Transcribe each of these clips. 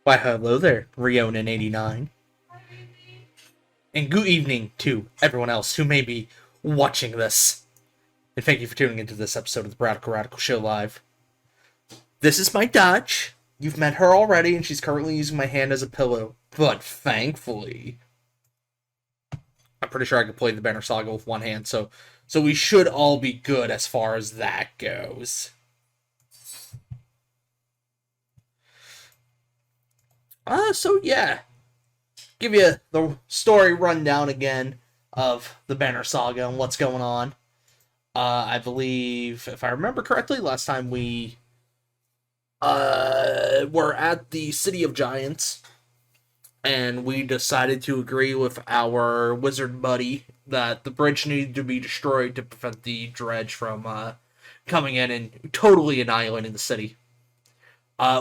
Why, hello there, Rionan89. And good evening to everyone else who may be watching this. And thank you for tuning into this episode of the BradicalRadical Show Live. This is my Dutch. You've met her already, and she's currently using my hand as a pillow. But thankfully, I'm pretty sure I could play the Banner Saga with one hand, so we should all be good as far as that goes. So yeah, give you the story rundown again of the Banner Saga and what's going on. I believe, if I remember correctly, last time we were at the City of Giants, and we decided to agree with our wizard buddy that the bridge needed to be destroyed to prevent the dredge from coming in and totally annihilating the city.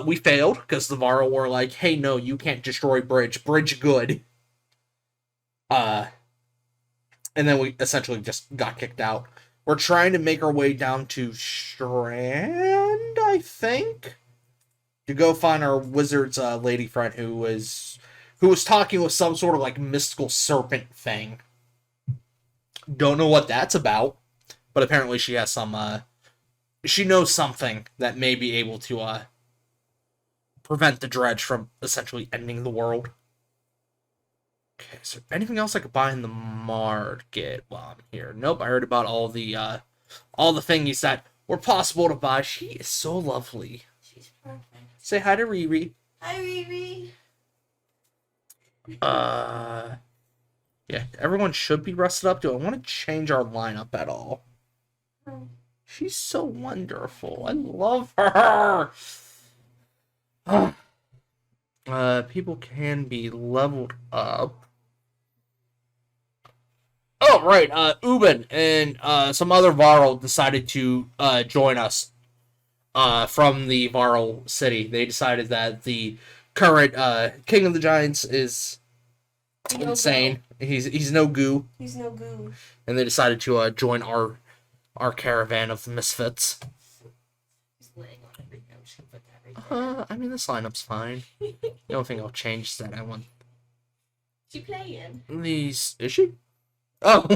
We failed, because the Varl were like, hey, no, you can't destroy bridge. Bridge good. And then we essentially just got kicked out. We're trying to make our way down to Strand, I think, to go find our wizard's lady friend who was talking with some sort of, like, mystical serpent thing. Don't know what that's about, but apparently she has some, she knows something that may be able to, prevent the dredge from essentially ending the world. Okay, is there anything else I could buy in the market while I'm here? Nope, I heard about all the thingies that were possible to buy. She is so lovely. She's perfect. Say hi to Riri. Hi, Riri. Yeah, everyone should be rested up. Do I want to change our lineup at all? She's so wonderful. I love her. People can be leveled up. Oh, right, Ubin and, some other Varl decided to, join us, from the Varl city. They decided that the current, King of the Giants is insane. He's no goo. He's no goo. And they decided to, join our caravan of misfits. I mean, this lineup's fine. The only thing I'll change is that I want... She playing. These... Is she? Oh!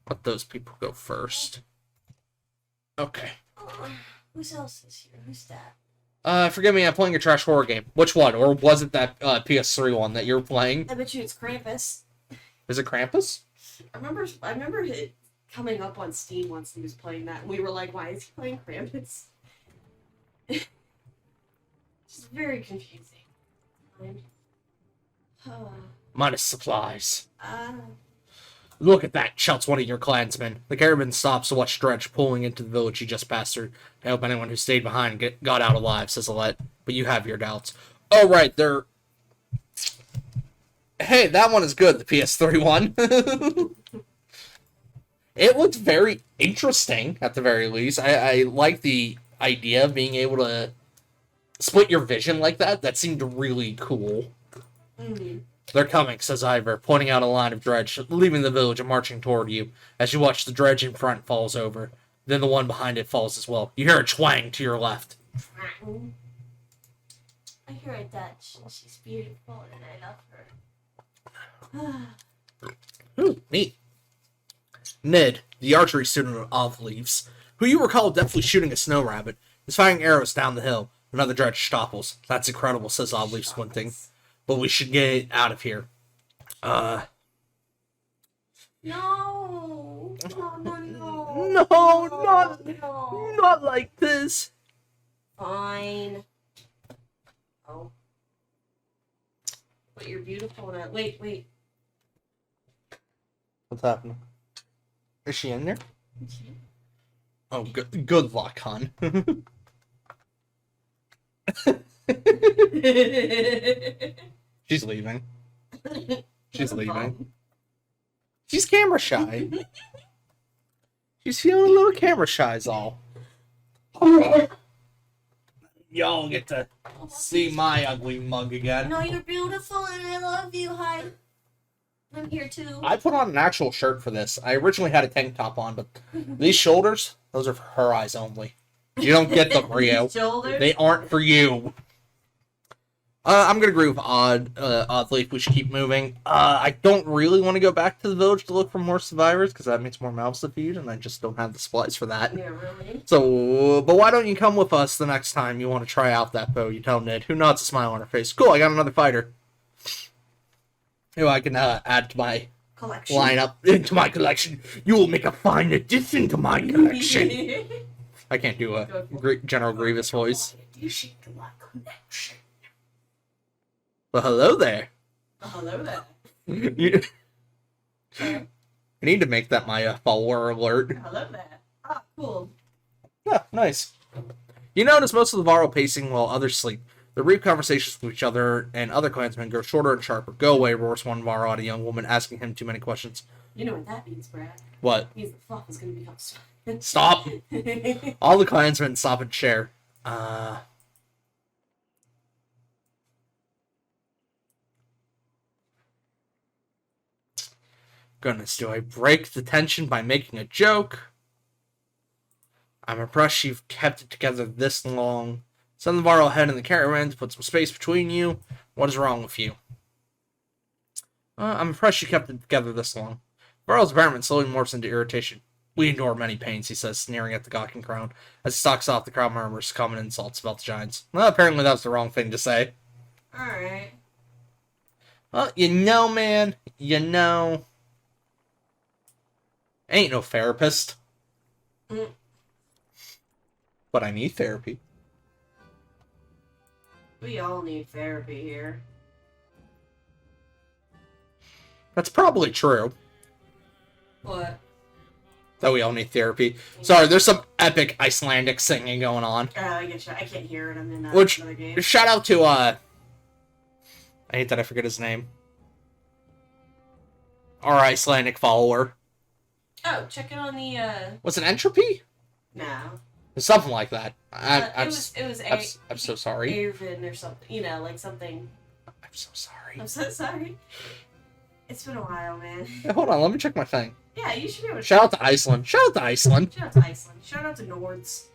Let those people go first. Okay. Who else is here? Who's that? Forgive me, I'm playing a trash horror game. Which one? Or was it that, PS3 one that you're playing? I bet you it's Krampus. Is it Krampus? I remember it coming up on Steam once he was playing that, and we were like, why is he playing Krampus? It's very confusing. Minus supplies. Look at that, shouts one of your clansmen. The caravan stops to watch Dredge pulling into the village you just passed through. I hope anyone who stayed behind got out alive, says Alette. But you have your doubts. Oh, right, they're... Hey, that one is good, the PS3 one. It looked very interesting, at the very least. I like the idea of being able to split your vision like that. That seemed really cool. Mm-hmm. They're coming, says Ivor, pointing out a line of dredge, leaving the village and marching toward you. As you watch, the dredge in front falls over. Then the one behind it falls as well. You hear a twang to your left. I hear a Dutch, and she's beautiful, and I love her. Ooh, neat. Ned, the archery student of Olive Leaves, who you recall deftly shooting a snow rabbit, is firing arrows down the hill. Another dredge topples. That's incredible, says Olive Leaf, squinting. But we should get out of here. No. No, no, no. No, not like this. Fine. Oh. But you're beautiful and wait. What's happening? Is she in there? Oh, good luck, hon. She's leaving. She's leaving. She's camera shy. She's feeling a little camera shy is all. Y'all get to see my ugly mug again. No, you're beautiful and I love you. Hi. I'm here too. I put on an actual shirt for this. I originally had a tank top on, but these shoulders, those are for her eyes only. You don't get them, Rio. Shoulders? They aren't for you. I'm gonna agree with Oddly, we should keep moving. I don't really want to go back to the village to look for more survivors, because that means more mouths to feed, and I just don't have the supplies for that. Yeah, really? So, but why don't you come with us the next time you want to try out that bow? You tell Ned, who nods a smile on her face. Cool, I got another fighter. Who I can add to my Collection. lineup, into my collection. You will make a fine addition to my collection. I can't do a General Grievous voice. Addition to my collection. Well, hello there. Hello there. I need to make that my follower alert. Hello there. Ah, cool. Yeah, nice. You notice most of the Varro pacing while others sleep. Their brief conversations with each other and other clansmen grow shorter and sharper. Go away, roars one Varro at a young woman, asking him too many questions. You know what that means, Brad? What? It means the fluff is going to become Stop! All the clansmen stop and share. Goodness, do I break the tension by making a joke? I'm impressed you've kept it together this long. Send the Varro ahead in the caravan to put some space between you. What is wrong with you? I'm impressed you kept it together this long. Varro's environment slowly morphs into irritation. We endure many pains, he says, sneering at the gawking crowd. As he stalks off, the crowd murmurs common insults about the giants. Well, apparently that was the wrong thing to say. Alright. Well, you know, man. You know. I ain't no therapist. But I need therapy. We all need therapy here. That's probably true. What? That we all need therapy. Sorry, there's some epic Icelandic singing going on. I guess I can't hear it. I'm in another game. Shout out to, I hate that I forget his name. Our Icelandic follower. Oh, check it on the, Was it Entropy? No. Something like that. It was I'm so sorry. Irvin or something. You know, like something. I'm so sorry. I'm so sorry. It's been a while, man. Hey, hold on, let me check my thing. Yeah, you should be able to. Shout out to Iceland. Shout out to Iceland. Shout out to Iceland. Shout out to Nords.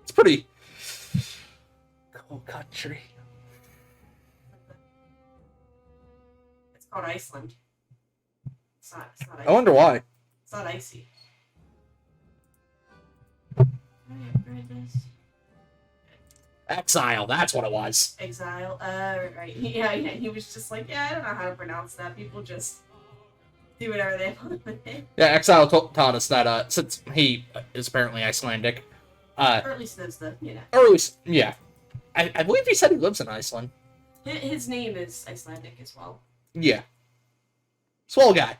It's pretty cool country. It's called Iceland. It's not icy. I wonder why. It's not icy. Exile, that's what it was. Exile. Right. Yeah. He was just like, yeah, I don't know how to pronounce that. People just do whatever they want with it. Yeah, Exile taught us that, since he is apparently Icelandic, or at least knows the, you know. or at least, yeah. I believe he said he lives in Iceland. His name is Icelandic as well. Yeah. Swell guy.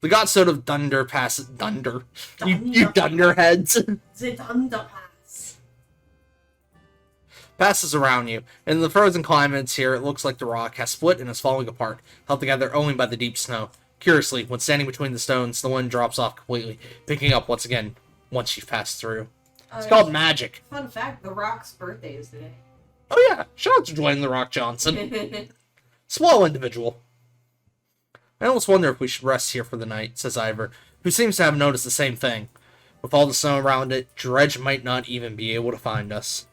The godstone of Dunder passes... Dunder. You dunderheads. The Dunder Pass. Passes around you. In the frozen climates here, it looks like the rock has split and is falling apart, held together only by the deep snow. Curiously, when standing between the stones, the wind drops off completely, picking up once again once you've passed through. It's called magic. Fun fact, The Rock's birthday is today. Oh yeah, shout out to Dwayne The Rock Johnson. Swell individual. I almost wonder if we should rest here for the night, says Ivor, who seems to have noticed the same thing. With all the snow around it, Dredge might not even be able to find us.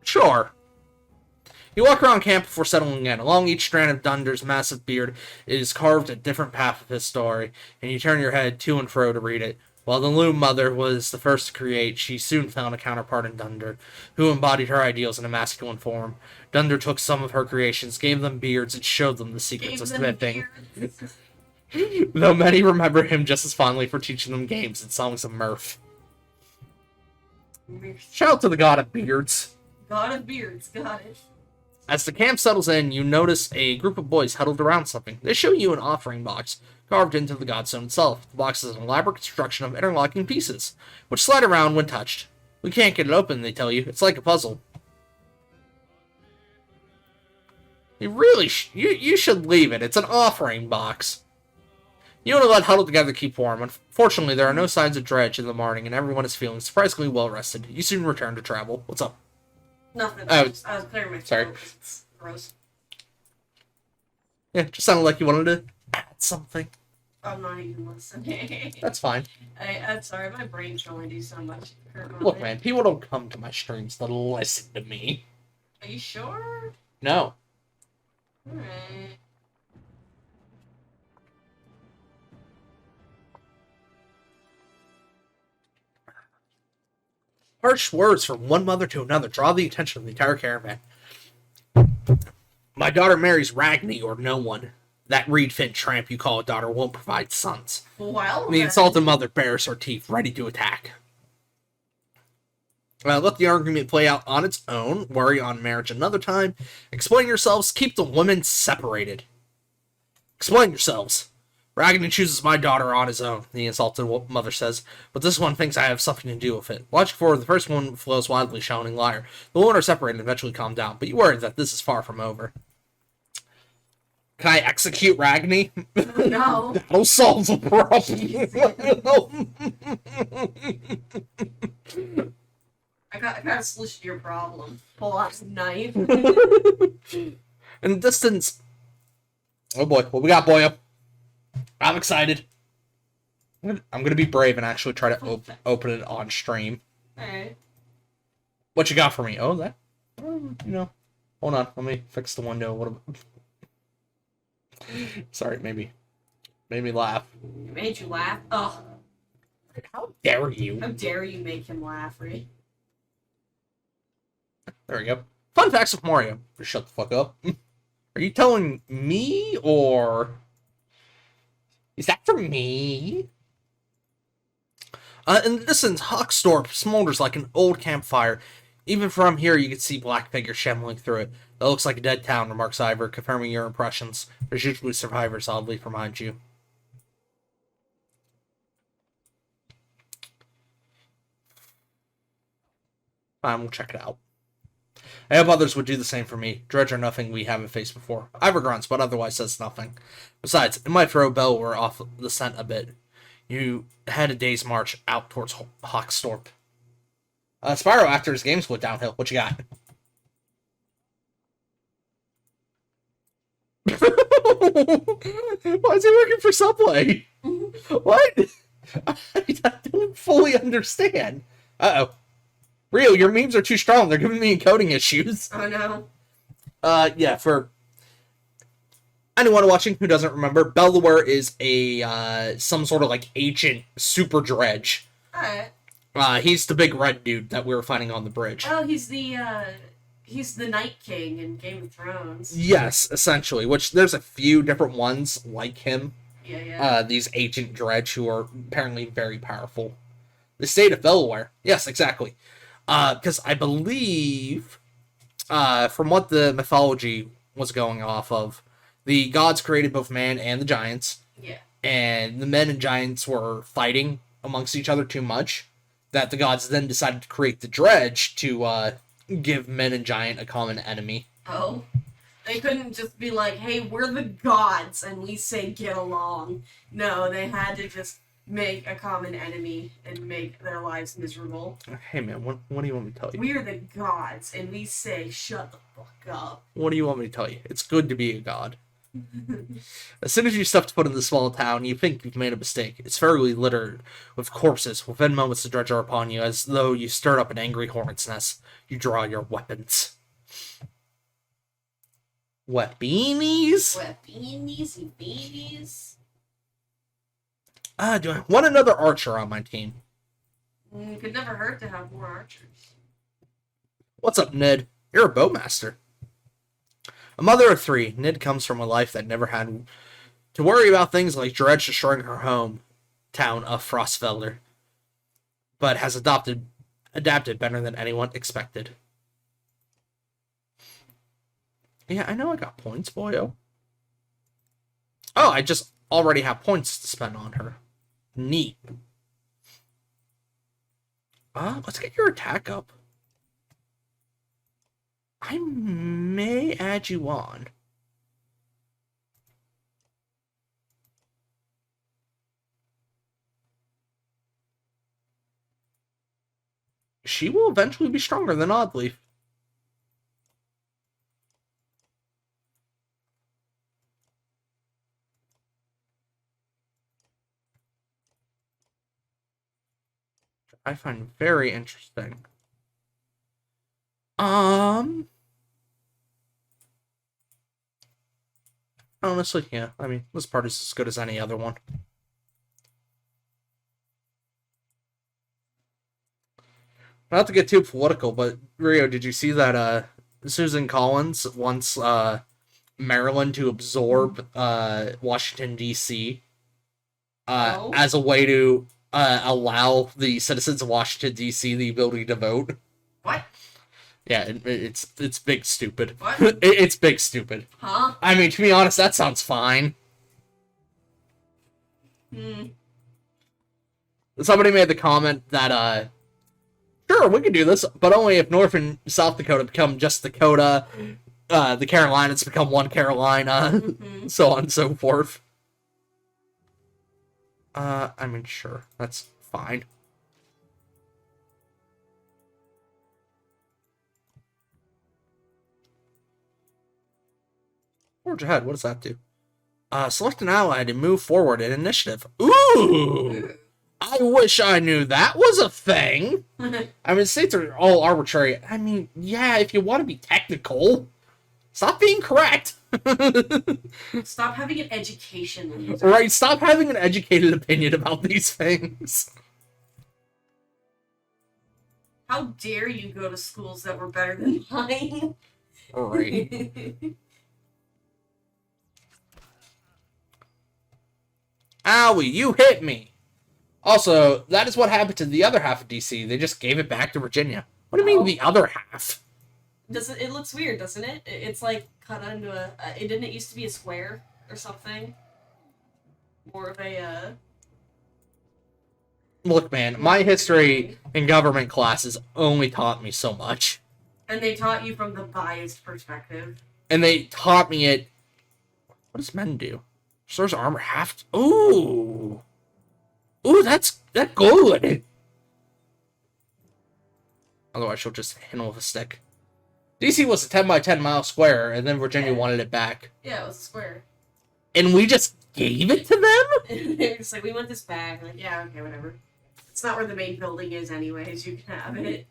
Sure. You walk around camp before settling in. Along each strand of Dunder's massive beard is carved a different path of his story, and you turn your head to and fro to read it. While the Loom Mother was the first to create, she soon found a counterpart in Dunder, who embodied her ideals in a masculine form. Dunder took some of her creations, gave them beards, and showed them the secrets of smithing. Though many remember him just as fondly for teaching them games and songs of mirth. Shout out to the god of beards. God of beards, got it. As the camp settles in, you notice a group of boys huddled around something. They show you an offering box, carved into the godstone itself. The box is an elaborate construction of interlocking pieces, which slide around when touched. We can't get it open, they tell you. It's like a puzzle. You really you should leave it. It's an offering box. You and Alette huddle together to keep warm. Unfortunately, there are no signs of Dredge in the morning, and everyone is feeling surprisingly well rested. You soon return to travel. What's up? Nothing. Oh, I was clearing my sorry. throat 'cause it's gross. Yeah, just sounded like you wanted to add something. I'm not even listening. That's fine. I'm sorry, my brain can only do so much. Look, man, people don't come to my streams to listen to me. Are you sure? No. Alright. Harsh words from one mother to another draw the attention of the entire caravan. My daughter marries Ragni or no one. That reed-fin tramp you call a daughter won't provide sons. Well, The insulted mother bares her teeth, ready to attack. Let the argument play out on its own. Worry on marriage another time. Explain yourselves. Keep the women separated. Explain yourselves. Ragni chooses my daughter on his own, the insulted mother says, but this one thinks I have something to do with it. Logic forward, the first one flows wildly, shouting liar. The women are separated and eventually calm down, but you worry that this is far from over. Can I execute Ragni? No. That'll solve the problem. I got a solution to your problem. Pull out a knife. In the distance. Oh boy, what we got, boyo? I'm excited. I'm gonna be brave and actually try to open it on stream. Alright. What you got for me? Oh, that. Hold on. Let me fix the window. What? Sorry, made me laugh. It made you laugh? Ugh. How dare you? How dare you make him laugh, Reed? There we go. Fun facts of Mario. Shut the fuck up. Are you telling me, or is that for me? In the distance, Hawkstorp smolders like an old campfire. Even from here, you can see black figures shambling through it. That looks like a dead town, remarks Ivor, confirming your impressions. There's usually survivors oddly behind you. Fine, we'll check it out. I hope others would do the same for me. Dredge are nothing we haven't faced before. Ivor grunts, but otherwise says nothing. Besides, it might throw Belwar off the scent a bit. You had a day's march out towards Hawkstorp. Spyro, after his game split downhill, what you got? Why is he working for Subway? What? I don't fully understand. Uh-oh. Rio, your memes are too strong. They're giving me encoding issues. Oh no. Yeah, for anyone watching who doesn't remember, Belwar is a some sort of like ancient super dredge. Alright. He's the big red dude that we were fighting on the bridge. Oh, he's the Night King in Game of Thrones. Yes, essentially. Which there's a few different ones like him. Yeah. These ancient dredge who are apparently very powerful. The state of Belwar. Yes, exactly. Because I believe, from what the mythology was going off of, the gods created both man and the giants. Yeah. And the men and giants were fighting amongst each other too much, that the gods then decided to create the dredge to give men and giant a common enemy. Oh. They couldn't just be like, hey, we're the gods, and we say get along. No, they had to just make a common enemy and make their lives miserable. Hey man, what do you want me to tell you? We're the gods, and we say shut the fuck up. What do you want me to tell you? It's good to be a god. As soon as you step foot in the small town, you think you've made a mistake. It's fairly littered with corpses. Within moments, the dredge are upon you, as though you stirred up an angry hornet's nest. You draw your weapons. Weapies? Weapies, you babies. Do I want another archer on my team? Could never hurt to have more archers. What's up, Ned? You're a bowmaster. A mother of three, Ned comes from a life that never had to worry about things like Dredge destroying her home town of Frostfelder, but has adapted better than anyone expected. Yeah, I know I got points, boyo. Oh, I just already have points to spend on her. Neat. Let's get your attack up. I may add you on. She will eventually be stronger than Oddleaf. I find very interesting. Honestly, yeah. I mean, this part is as good as any other one. Not to get too political, but Rio, did you see that Susan Collins wants Maryland to absorb Washington D.C. Oh. As a way to allow the citizens of Washington D.C. the ability to vote? What? Yeah, it's big stupid. What? It's big stupid. Huh? I mean, to be honest, that sounds fine. Somebody made the comment that sure, we can do this, but only if North and South Dakota become just Dakota, the Carolinas become one Carolina, so on and so forth. I mean, sure, that's fine. Forge ahead, what does that do? Select an ally to move forward in initiative. Ooh! I wish I knew that was a thing! I mean, states are all arbitrary. I mean, yeah, if you want to be technical, stop being correct! Stop having an education. Right, stop having an educated opinion about these things. How dare you go to schools that were better than mine? Alright. Owie, you hit me! Also, that is what happened to the other half of DC. They just gave it back to Virginia. What do you mean, the other half? It looks weird, doesn't it? It's like cut into a... it didn't used to be a square or something? More of a, Look, man, my history in government classes only taught me so much. And they taught you from the biased perspective. And they taught me it... What does men do? Restores armor half... Ooh! Ooh, that's good! Otherwise, she'll just hit him with a stick. DC was a 10 by 10 mile square, and then Virginia wanted it back. Yeah, it was a square. And we just gave it to them? They're just like, we want this back. Like, yeah, okay, whatever. It's not where the main building is anyways, you can have it.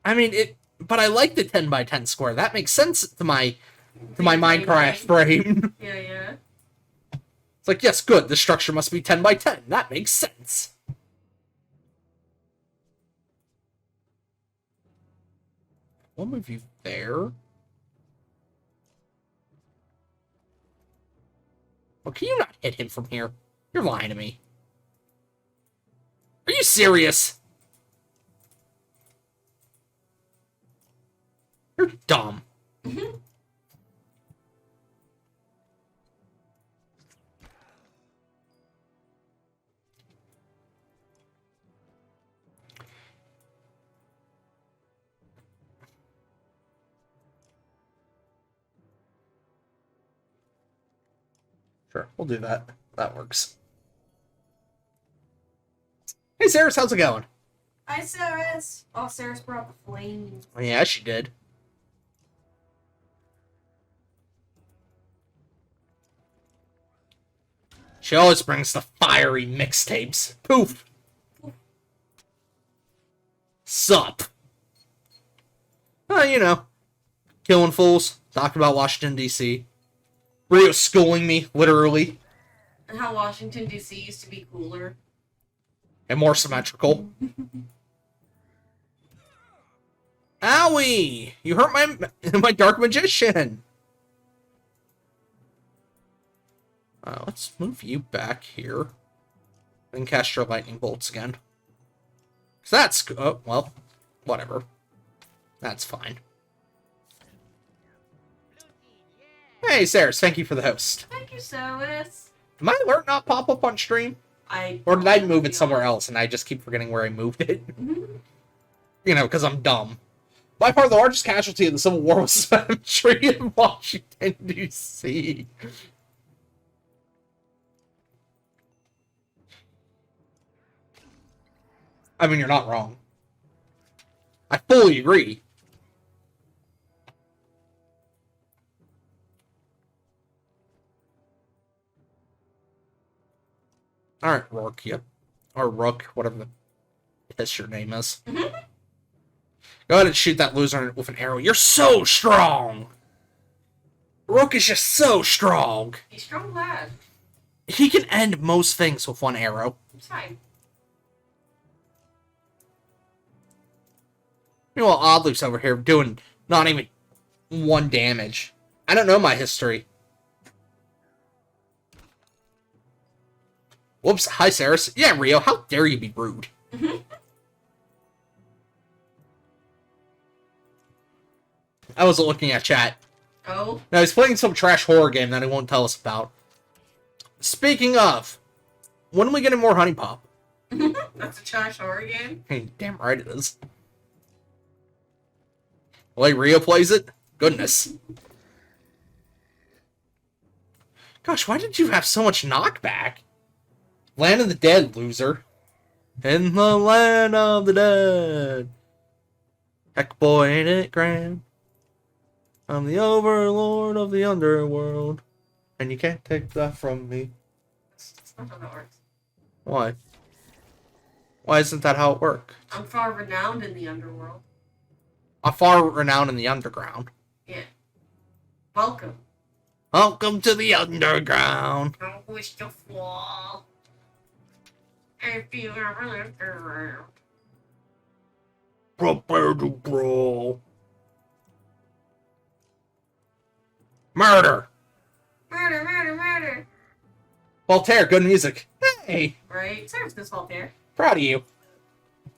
I mean, but I like the 10 by 10 square. That makes sense to my Minecraft frame. Yeah. It's like, yes, good, the structure must be 10 by 10. That makes sense. We'll move you there. Well, can you not hit him from here? You're lying to me. Are you serious? You're dumb. Sure, we'll do that. That works. Hey, Sarah, how's it going? Hi, Saris. Oh, Saris brought the flames. Yeah, she did. She always brings the fiery mixtapes. Poof. Sup. You know. Killing fools. Talking about Washington, D.C. Rio schooling me, literally. And how Washington, D.C. used to be cooler. And more symmetrical. Owie! You hurt my Dark Magician! Let's move you back here. And cast your lightning bolts again. Cause that's... Oh, well, whatever. That's fine. Hey, Saris, thank you for the host. Thank you, Saris. Did my alert not pop up on stream? Or did I move it somewhere else and I just keep forgetting where I moved it? You know, because I'm dumb. By far, the largest casualty of the Civil War was the cemetery in Washington, D.C. I mean, you're not wrong. I fully agree. Alright, Rourke, yep. Or Rook, whatever the piss your name is. Mm-hmm. Go ahead and shoot that loser with an arrow. You're so strong! Rook is just so strong. He's strong lad. He can end most things with one arrow. It's fine. Meanwhile, Oddloop's over here doing not even 1 damage. I don't know my history. Whoops, hi Saris. Yeah, Rio, how dare you be rude? I wasn't looking at chat. Oh? Now, he's playing some trash horror game that he won't tell us about. Speaking of, when are we getting more Honey Pop? That's a trash horror game? Hey, damn right it is. The way Rio plays it? Goodness. Gosh, why did you have so much knockback? Land of the Dead, loser. In the land of the dead. Heck boy, ain't it grand? I'm the overlord of the underworld. And you can't take that from me. That's not how that works. Why? Why isn't that how it works? I'm far renowned in the underworld. I'm far renowned in the underground. Yeah. Welcome. Welcome to the underground. I wish to fall. If you ever lived around. Prepare to brawl. Murder! Murder, murder, murder! Voltaire, good music. Hey! Right? Serves this Voltaire. Proud of you.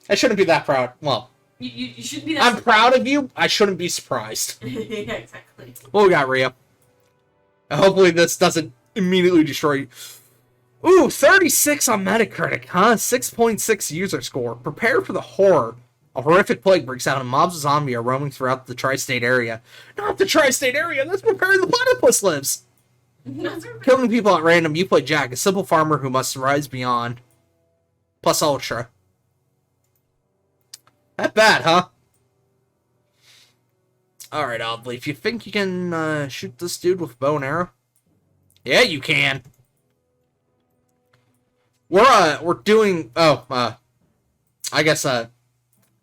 I shouldn't be that proud. Well, You shouldn't be that I'm proud of you. I shouldn't be surprised. Yeah, exactly. What we got, Rio? Hopefully this doesn't immediately destroy you. Ooh, 36 on Metacritic, huh? 6.6 user score. Prepare for the horror. A horrific plague breaks out and mobs of zombies are roaming throughout the tri-state area. Not the tri-state area! That's where Perry the Platypus lives! Killing people at random, you play Jack, a simple farmer who must rise beyond. Plus Ultra. That bad, huh? Alright, Oddly, if you think you can shoot this dude with a bow and arrow. Yeah, you can. We're doing... I guess,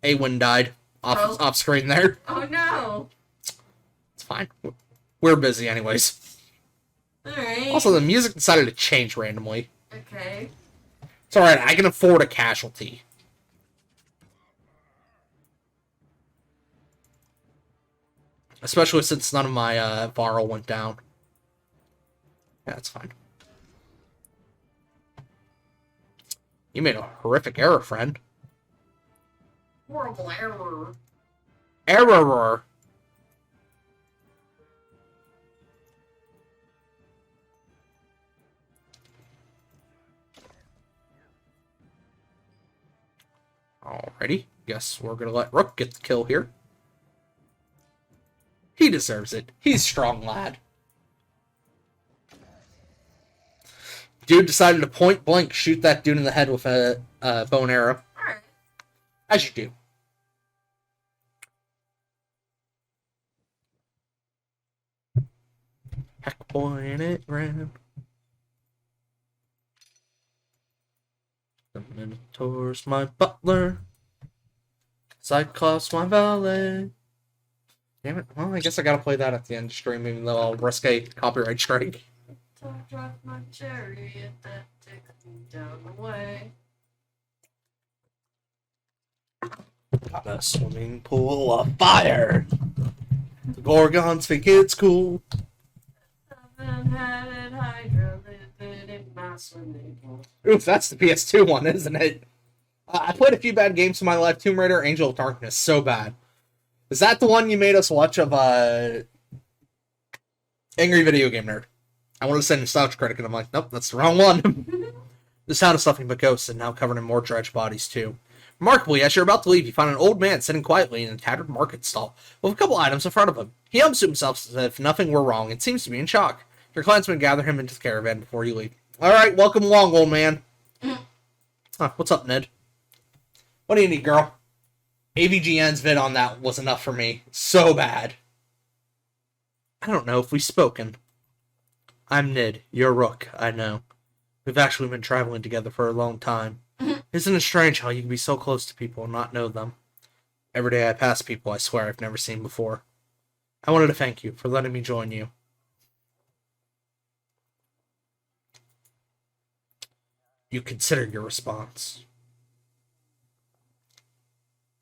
Awen died off screen there. Oh no! It's fine. We're busy anyways. Alright. Also, the music decided to change randomly. Okay. It's alright, I can afford a casualty. Especially since none of my Varl went down. Yeah, that's fine. You made a horrific error, friend. Horrible error. Error. Alrighty. Guess we're gonna let Rook get the kill here. He deserves it. He's strong, lad. Dude decided to point blank shoot that dude in the head with a bow and arrow. Alright. As you do. Heck boy, ain't it grand? The Minotaur's my butler. Cyclops my valet. Damn it. Well, I guess I gotta play that at the end of the stream, even though I'll risk a copyright strike. Don't drive my chariot that takes me down the way. Got a swimming pool of fire. The Gorgons think it's cool. Seven-headed Hydra living in my swimming pool. Oof, that's the PS2 one, isn't it? I played a few bad games in my life. Tomb Raider, Angel of Darkness, so bad. Is that the one you made us watch of, Angry Video Game Nerd? I wanted to say Nostalgia Critic, and I'm like, nope, that's the wrong one. The sound of stuffing but ghosts, and now covered in more dredge bodies, too. Remarkably, as you're about to leave, you find an old man sitting quietly in a tattered market stall, with a couple items in front of him. He hums to himself as if nothing were wrong, and seems to be in shock. Your clansmen gather him into the caravan before you leave. Alright, welcome along, old man. Huh, what's up, Ned? What do you need, girl? AVGN's vid on that was enough for me. So bad. I don't know if we've spoken. I'm Nid. You're Rook, I know. We've actually been traveling together for a long time. Isn't it strange how you can be so close to people and not know them? Every day I pass people I swear I've never seen before. I wanted to thank you for letting me join you. You considered your response.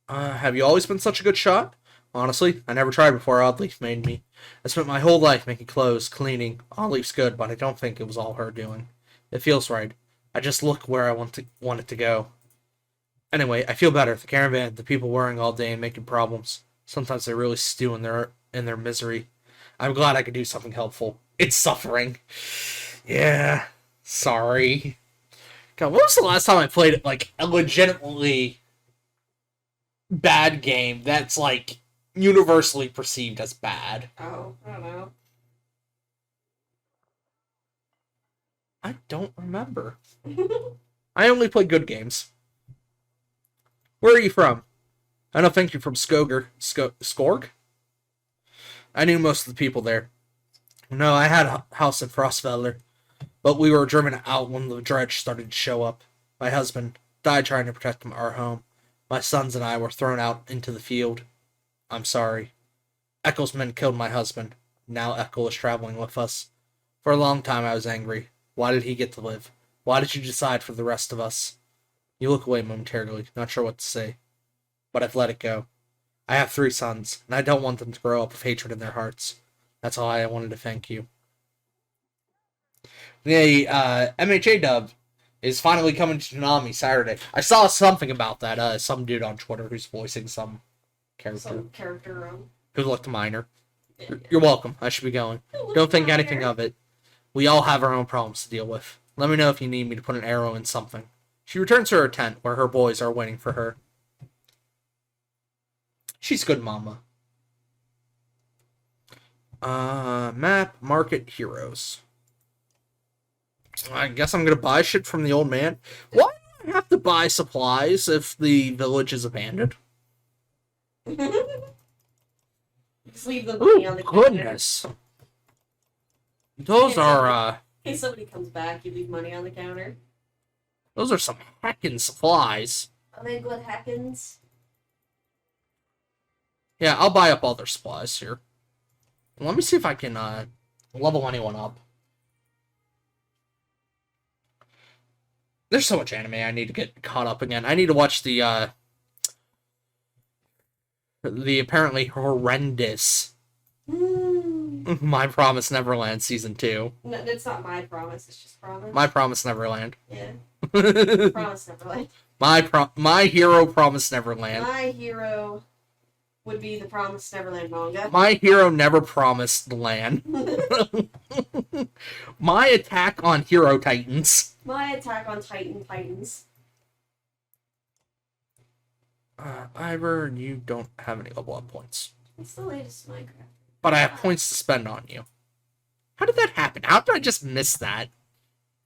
Have you always been such a good shot? Honestly, I never tried before Oddleaf made me. I spent my whole life making clothes, cleaning. Oddleaf's good, but I don't think it was all her doing. It feels right. I just look where I want it to go. Anyway, I feel better. The caravan, the people worrying all day and making problems. Sometimes they really stew in their misery. I'm glad I could do something helpful. It's suffering. Yeah. Sorry. God, when was the last time I played like a legitimately bad game that's like universally perceived as bad? Oh, I don't know. I don't remember. I only play good games. Where are you from? I don't think you're from Skorg? I knew most of the people there. No, I had a house in Frostfelder, but we were driven out when the dredge started to show up. My husband died trying to protect our home. My sons and I were thrown out into the field. I'm sorry. Eccle's men killed my husband. Now Eccles is traveling with us. For a long time I was angry. Why did he get to live? Why did you decide for the rest of us? You look away momentarily, not sure what to say. But I've let it go. I have 3 sons, and I don't want them to grow up with hatred in their hearts. That's all I wanted to thank you. The MHA dub is finally coming to Konami Saturday. I saw something about that. Some dude on Twitter who's voicing some character who looked minor. Yeah. You're welcome. I should be going. Don't think anything of it. We all have our own problems to deal with. Let me know if you need me to put an arrow in something. She returns to her tent where her boys are waiting for her. She's good, mama. Map, market, heroes. I guess I'm gonna buy shit from the old man. Why do I have to buy supplies if the village is abandoned? Just leave the money on the counter. Goodness. Those are, In case somebody comes back, you leave money on the counter. those are some heckin' supplies. Are they good heckins? Yeah, I'll buy up all their supplies here. Let me see if I can, level anyone up. There's so much anime I need to get caught up again. I need to watch the apparently horrendous My Promise Neverland Season 2. No, it's not My Promise, it's just Promise. My Promise Neverland. Yeah. Promise Neverland. My Hero Promise Neverland. My hero would be the Promise Neverland manga. My hero never promised the land. My Attack on Hero Titans. My Attack on Titans. Ivor, you don't have any level up points. It's the latest Minecraft. But I have points to spend on you. How did that happen? How did I just miss that?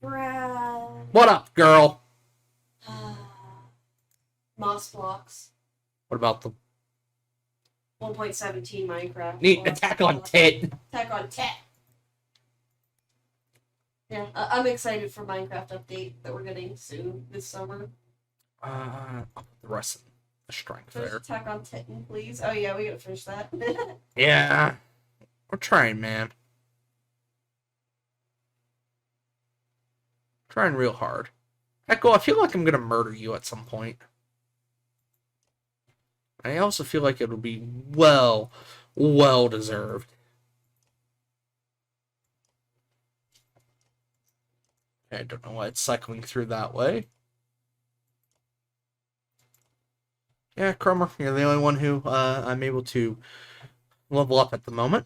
Brad. What up, girl? Moss blocks. What about the 1.17 Minecraft. neat Attack on Tit? Attack on Tit. Yeah, I'm excited for Minecraft update that we're getting soon this summer. I'll put the rest of the strength First there. Attack on Titan, please. Oh yeah, we gotta finish that. Yeah. We're trying, man. Trying real hard. Echo, I feel like I'm gonna murder you at some point. I also feel like it'll be well deserved. I don't know why it's cycling through that way. Yeah, Cromer, you're the only one who I'm able to level up at the moment.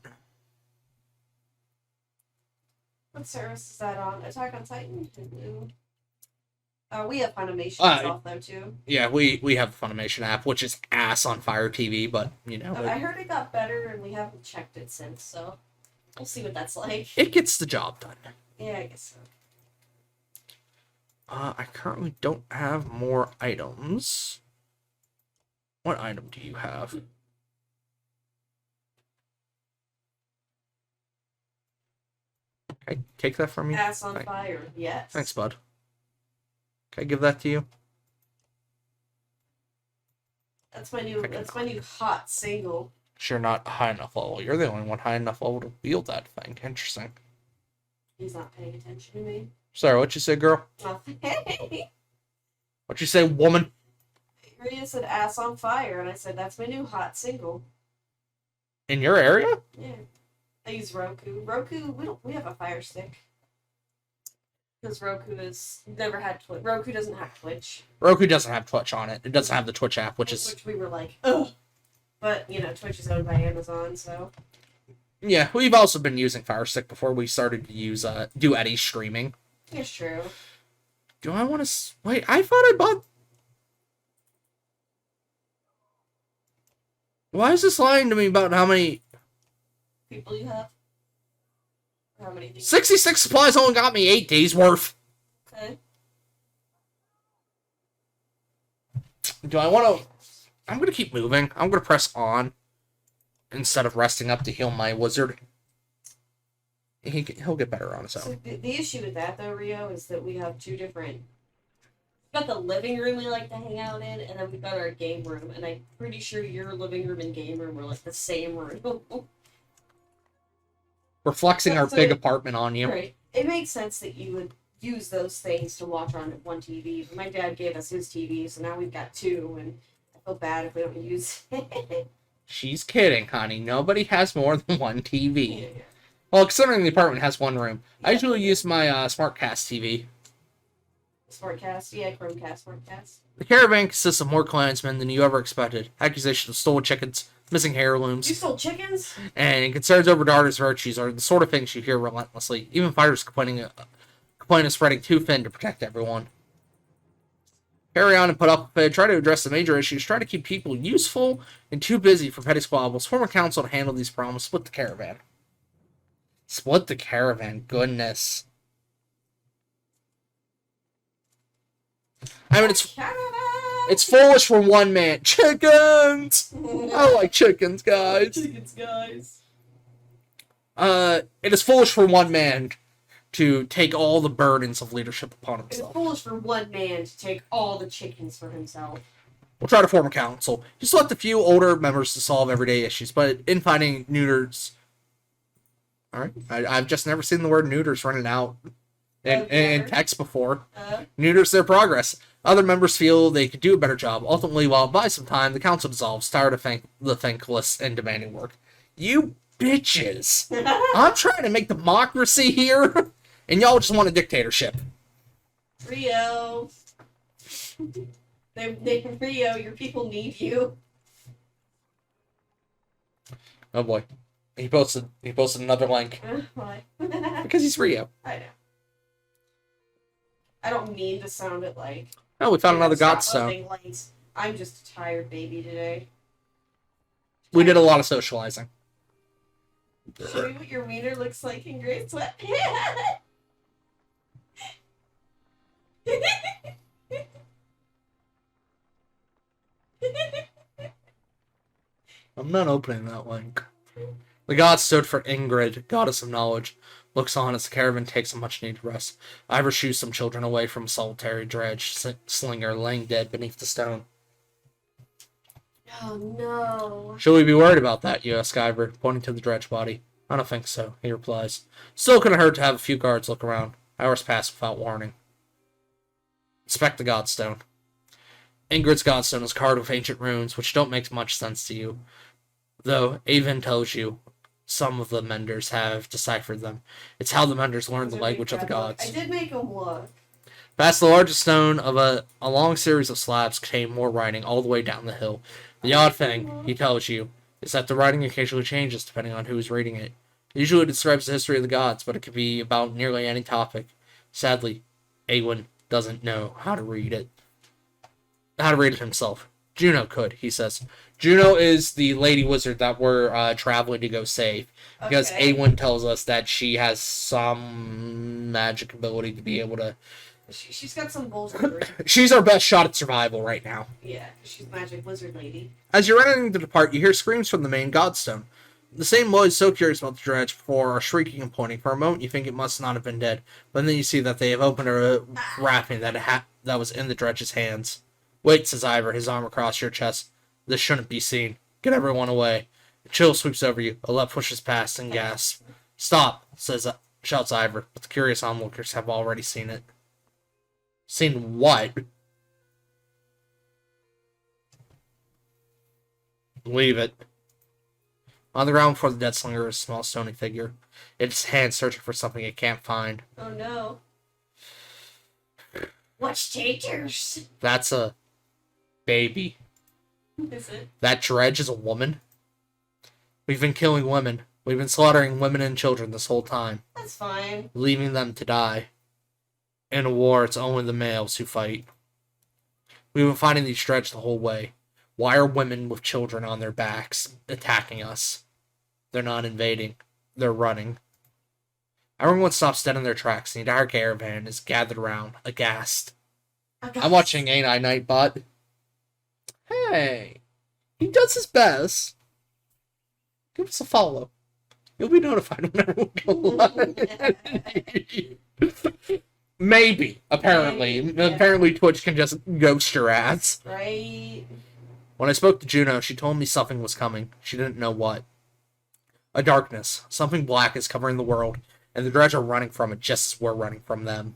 What service is that on? Attack on Titan? We have Funimation off though too. Yeah, we have the Funimation app, which is ass on Fire TV, but you know. I heard it got better, and we haven't checked it since, so we'll see what that's like. It gets the job done. Yeah, I guess so. I currently don't have more items. What item do you have? Okay, take that from me. Ass on fire, yes. Thanks, bud. Can I give that to you? That's my new hot single. Sure, not high enough level. You're the only one high enough level to wield that thing. Interesting. He's not paying attention to me. Sorry, what you say, girl? Nothing. What you say, woman? Rhea said ass on fire, and I said that's my new hot single. In your area? Yeah. I use Roku. We have a fire stick. Because Roku never had Twitch. Roku doesn't have Twitch. Roku doesn't have Twitch on it. It doesn't have the Twitch app, which we were like, ugh. But, Twitch is owned by Amazon, so. Yeah, we've also been using Fire Stick before we started to use do Eddie streaming. It's true. Do I want to... Wait, I thought I bought... Why is this lying to me about how many... People you have? How many? 66 supplies only got me 8 days worth. Okay. Do I want to... I'm going to keep moving. I'm going to press on instead of resting up to heal my wizard. He'll get better on his own. So the issue with that, though, Rio, is that we have two different... We've got the living room we like to hang out in, and then we've got our game room. And I'm pretty sure your living room and game room are like the same room. We're flexing our big apartment on you. Right. It makes sense that you would use those things to watch on one TV. My dad gave us his TV, so now we've got two, and I feel bad if we don't use it. She's kidding, honey. Nobody has more than one TV. Yeah. Well, considering the apartment has one room. Yeah. I usually use my SmartCast TV. Smartcast? Yeah, Chromecast, Smartcast. The Caravan consists of more clansmen than you ever expected. Accusations of stolen chickens, missing heirlooms, You stole chickens? and concerns over daughters' virtues are the sort of things you hear relentlessly. Even fighters complaining of spreading too thin to protect everyone. Carry on and put up with it. Try to address the major issues. Try to keep people useful and too busy for petty squabbles. Form a council to handle these problems. Split the Caravan. Split the Caravan. Goodness. I mean, it's foolish for one man. Chickens! I like chickens, guys. Chickens, guys. It is foolish for one man to take all the burdens of leadership upon himself. It's foolish for one man to take all the chickens for himself. We'll try to form a council. Just select a few older members to solve everyday issues, but infighting neuters... Alright, I've just never seen the word neuters running out in text before. Neuters their progress. Other members feel they could do a better job. Ultimately, while it buys some time, the council dissolves, tired of the thankless and demanding work. You bitches! I'm trying to make democracy here, and y'all just want a dictatorship. Rio. Rio, your people need you. Oh boy. He posted another link. Why? Because he's Rio. I know. I don't mean to sound it like... Oh, we found another Godstone. I'm just a tired baby today. We did a lot of socializing. Show me what your wiener looks like in gray sweat. I'm not opening that link. The god stood for Ingrid, goddess of knowledge, looks on as the caravan takes a much-needed rest. Ivor shoos some children away from solitary dredge, Slinger laying dead beneath the stone. Oh no. Should we be worried about that, you ask Ivor, pointing to the dredge body. I don't think so, he replies. Still couldn't hurt to have a few guards look around. Hours pass without warning. Inspect the godstone. Ingrid's godstone is carved with ancient runes, which don't make much sense to you. Though, Avon tells you, some of the Menders have deciphered them. It's how the Menders learned the language of the gods. I did make them look. Past the largest stone of a long series of slabs contain more writing all the way down the hill. The odd thing, he tells you, is that the writing occasionally changes depending on who's reading it. Usually it describes the history of the gods, but it could be about nearly any topic. Sadly, Awen doesn't know how to read it. How to read it himself. Juno could, he says. Juno is the lady wizard that we're traveling to go save. Because Okay. Awen tells us that she has some magic ability to be able to She's got some bullshit. She's our best shot at survival right now. Yeah, she's magic lizard lady. As you're entering the depart, you hear screams from the main godstone. The same noise so curious about the dredge before are shrieking and pointing. For a moment, you think it must not have been dead, but then you see that they have opened a wrapping that was in the dredge's hands. Wait, says Ivor, his arm across your chest. This shouldn't be seen. Get everyone away. A chill sweeps over you. Alette pushes past and gasps. Stop, shouts Ivor, but the curious onlookers have already seen it. Seen what? Leave it. On the ground before the dead slinger is a small stony figure. Its hand searching for something it can't find. Oh no. What's teachers? That's a baby. Is it? That dredge is a woman. We've been killing women. We've been slaughtering women and children this whole time. That's fine. Leaving them to die. In a war, it's only the males who fight. We've been fighting these dredge the whole way. Why are women with children on their backs attacking us? They're not invading. They're running. Everyone stops dead in their tracks. The entire caravan is gathered around, aghast. I'm watching Ain't I Nightbot. Hey, he does his best. Give us a follow. You'll be notified whenever we go live. Maybe, apparently. Maybe, yeah. Apparently Twitch can just ghost your ass. Right. When I spoke to Juno, she told me something was coming. She didn't know what. A darkness. Something black is covering the world, and the dredge are running from it just as we're running from them.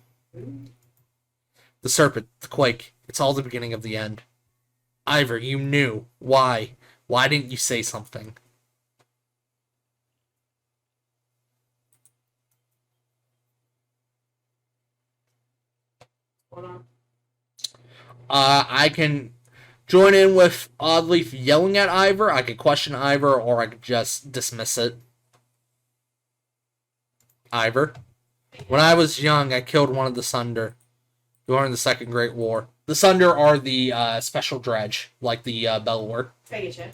The serpent, the quake, it's all the beginning of the end. Ivor, you knew. Why? Why didn't you say something? Hold on. I can join in with Oddleaf yelling at Ivor. I could question Ivor, or I could just dismiss it. Ivor. When I was young, I killed one of the Sunder during the Second Great War. The Sunder are the special dredge, like the Bellower. I get you.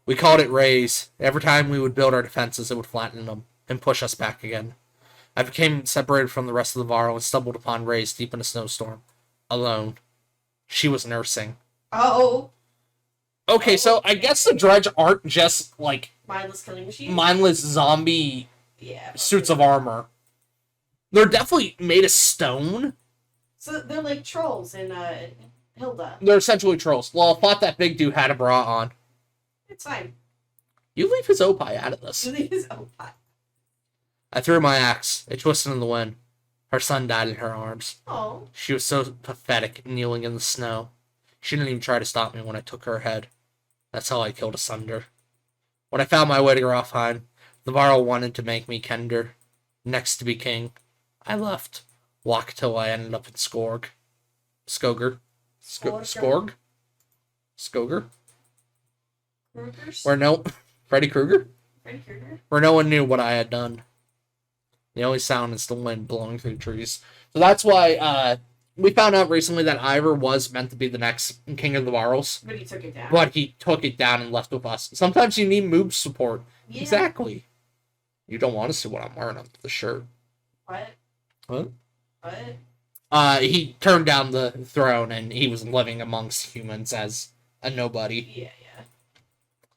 We called it rays. Every time we would build our defenses, it would flatten them and push us back again. I became separated from the rest of the Varro and stumbled upon Rays deep in a snowstorm. Alone. She was nursing. Oh. Okay, so I guess the dredge aren't just, like, Mindless killing machine? mindless zombie Yeah. suits of armor. They're definitely made of stone. So they're like trolls in Hilda. They're essentially trolls. Well, I thought that big dude had a bra on. It's fine. You leave his opie out of this. It is open. I threw my axe. It twisted in the wind. Her son died in her arms. Oh. She was so pathetic, kneeling in the snow. She didn't even try to stop me when I took her head. That's how I killed a Sunder. When I found my way to Grofheim, the Varl wanted to make me Kender, next to be king. I left. Walked till I ended up in Skorg. Skoger. Skorg? Skoger? Krugers? Freddy Krueger? Freddy Krueger? Where no one knew what I had done. The only sound is the wind blowing through the trees. So that's why we found out recently that Ivor was meant to be the next king of the Varls. But he took it down. But he took it down and left with us. Sometimes you need move support. Yeah. Exactly. You don't want to see what I'm wearing under the shirt. What? What? What? He turned down the throne and he was living amongst humans as a nobody. Yeah.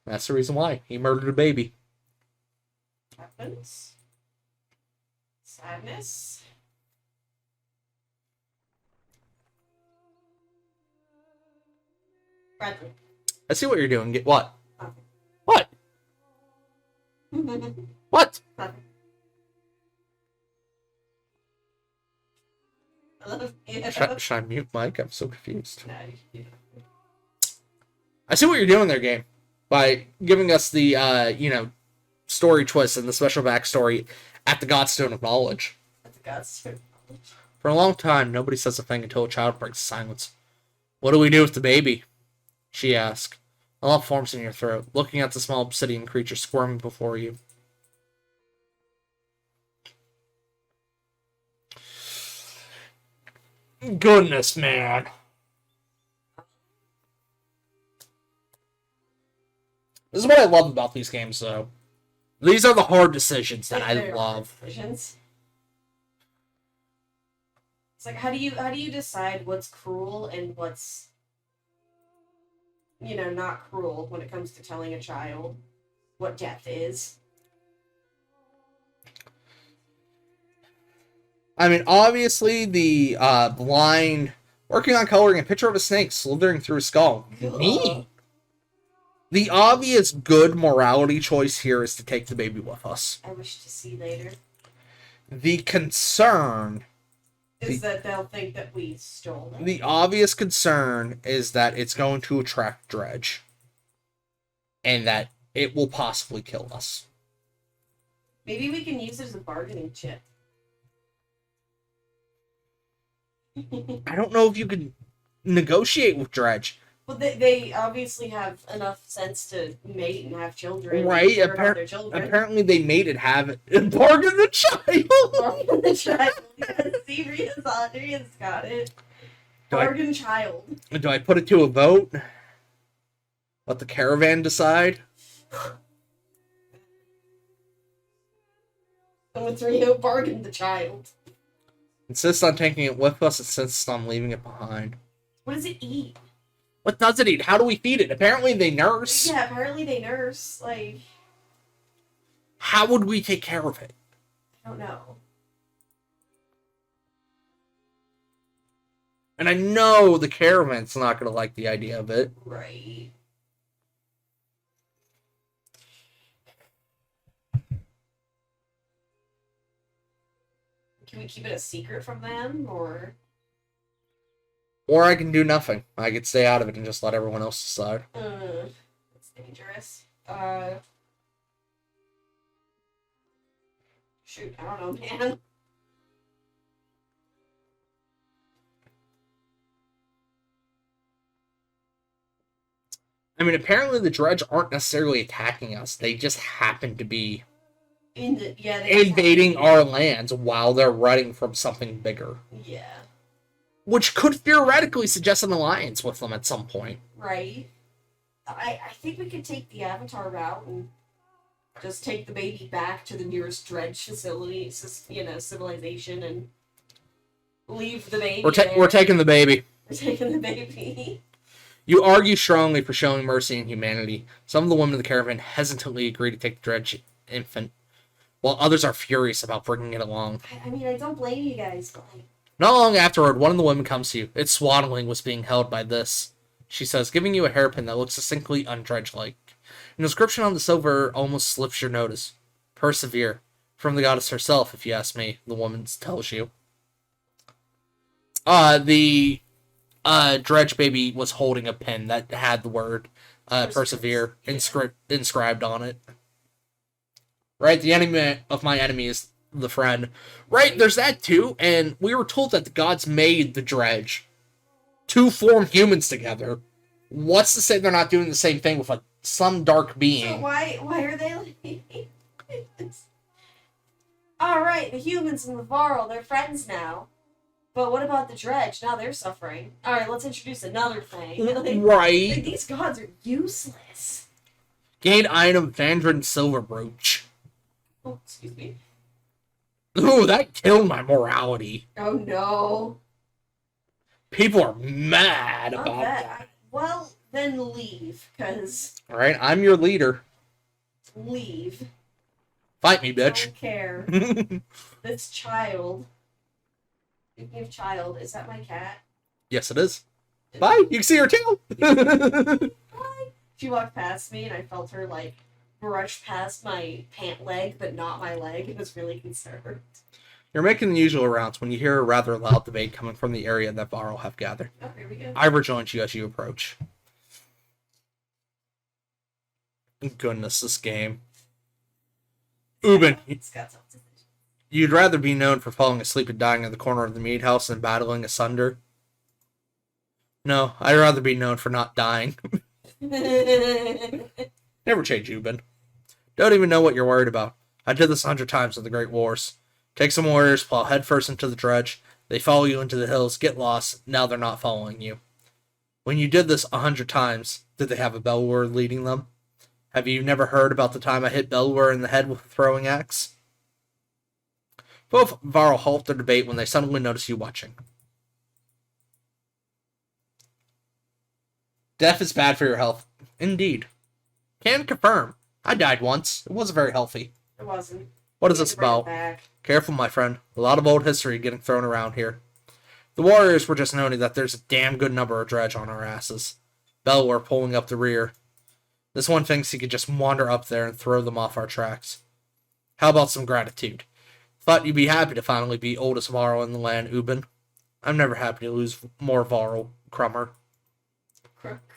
That's the reason why. He murdered a baby. Happens. Sadness. Bradley. I see what you're doing. Get what? Nothing. What? What? Nothing. I love you. Should I mute Mike? I'm so confused. No, you I see what you're doing there, game. By giving us the, story twist and the special backstory at the Godstone of Knowledge. That's a Godstone. For a long time, nobody says a thing until a child breaks silence. What do we do with the baby? She asked. A lump forms in your throat, looking at the small obsidian creature squirming before you. Goodness, man. This is what I love about these games, though. These are the hard decisions that I love. Decisions. It's like, how do you decide what's cruel and what's, not cruel when it comes to telling a child what death is? I mean, obviously, the blind working on coloring a picture of a snake slithering through a skull. Me. The obvious good morality choice here is to take the baby with us. I wish to see later. The concern is that they'll think that we stole it. The obvious concern is that it's going to attract Dredge. And that it will possibly kill us. Maybe we can use it as a bargaining chip. I don't know if you can negotiate with Dredge. Well, they obviously have enough sense to mate and have children. Right? Apparently they mated, have it, and bargain the child. Bargain the child. Yes, see, Rita's got it. Bargain child. Do I put it to a vote? Let the Caravan decide? Number 3, bargain the child. Insist on taking it with us, insist on leaving it behind. What does it eat? What does it eat? How do we feed it? Apparently they nurse. Yeah, apparently they nurse. Like, how would we take care of it? I don't know. And I know the Caravan's not going to like the idea of it. Right. Can we keep it a secret from them, or? Or I can do nothing. I could stay out of it and just let everyone else decide. That's dangerous. Shoot, I don't know, man. I mean, apparently the Dredge aren't necessarily attacking us. They just happen to be invading our lands while they're running from something bigger. Yeah. Which could theoretically suggest an alliance with them at some point. Right. I think we could take the Avatar route and just take the baby back to the nearest Dredge facility, civilization, and leave the baby We're taking the baby. We're taking the baby. You argue strongly for showing mercy and humanity. Some of the women of the Caravan hesitantly agree to take the Dredge infant, while others are furious about bringing it along. I mean, I don't blame you guys, but not long afterward, one of the women comes to you. Its swaddling was being held by this, she says, giving you a hairpin that looks succinctly undredge-like. An inscription on the silver almost slips your notice. Persevere. From the goddess herself, if you ask me, the woman tells you. The Dredge baby was holding a pin that had the word persevere inscribed on it. Right? The enemy of my enemy is the friend. Right, there's that too, and we were told that the gods made the Dredge to form humans together. What's to say they're not doing the same thing with some dark being? So why are they like... Alright, the humans and the Varl, they're friends now. But what about the Dredge? Now they're suffering. Alright, let's introduce another thing. Right. Like, these gods are useless. Gain item Vandrin Silver Brooch. Oh, excuse me. Ooh, that killed my morality. Oh no. People are mad about that. Well, then leave, because... Alright, I'm your leader. Leave. Fight me, bitch. Don't care. This child... Speaking of child, is that my cat? Yes, it is. Bye! You can see her tail! Bye! She walked past me, and I felt her, like, brush past my pant leg, but not my leg. It was really concerned. You're making the usual rounds when you hear a rather loud debate coming from the area that Varl have gathered. Oh, here we go. I rejoin you as you approach. Goodness, this game. Ubin, It's got something. you'd rather be known for falling asleep and dying in the corner of the mead house than battling asunder? No, I'd rather be known for not dying. Never change, Ubin. Don't even know what you're worried about. I did this 100 times in the Great Wars. Take some warriors, plow headfirst into the Dredge. They follow you into the hills, get lost. Now they're not following you. When you did this 100 times, did they have a Belwer leading them? Have you never heard about the time I hit Belwer in the head with a throwing axe? Both Varl halt their debate when they suddenly notice you watching. Death is bad for your health. Indeed. Can confirm. I died once. It wasn't very healthy. It wasn't. What is this about? Careful, my friend. A lot of old history getting thrown around here. The warriors were just noting that there's a damn good number of dredge on our asses. Belwar pulling up the rear. This one thinks he could just wander up there and throw them off our tracks. How about some gratitude? Thought you'd be happy to finally be oldest Varl in the land, Ubin. I'm never happy to lose more Varl, Krummer.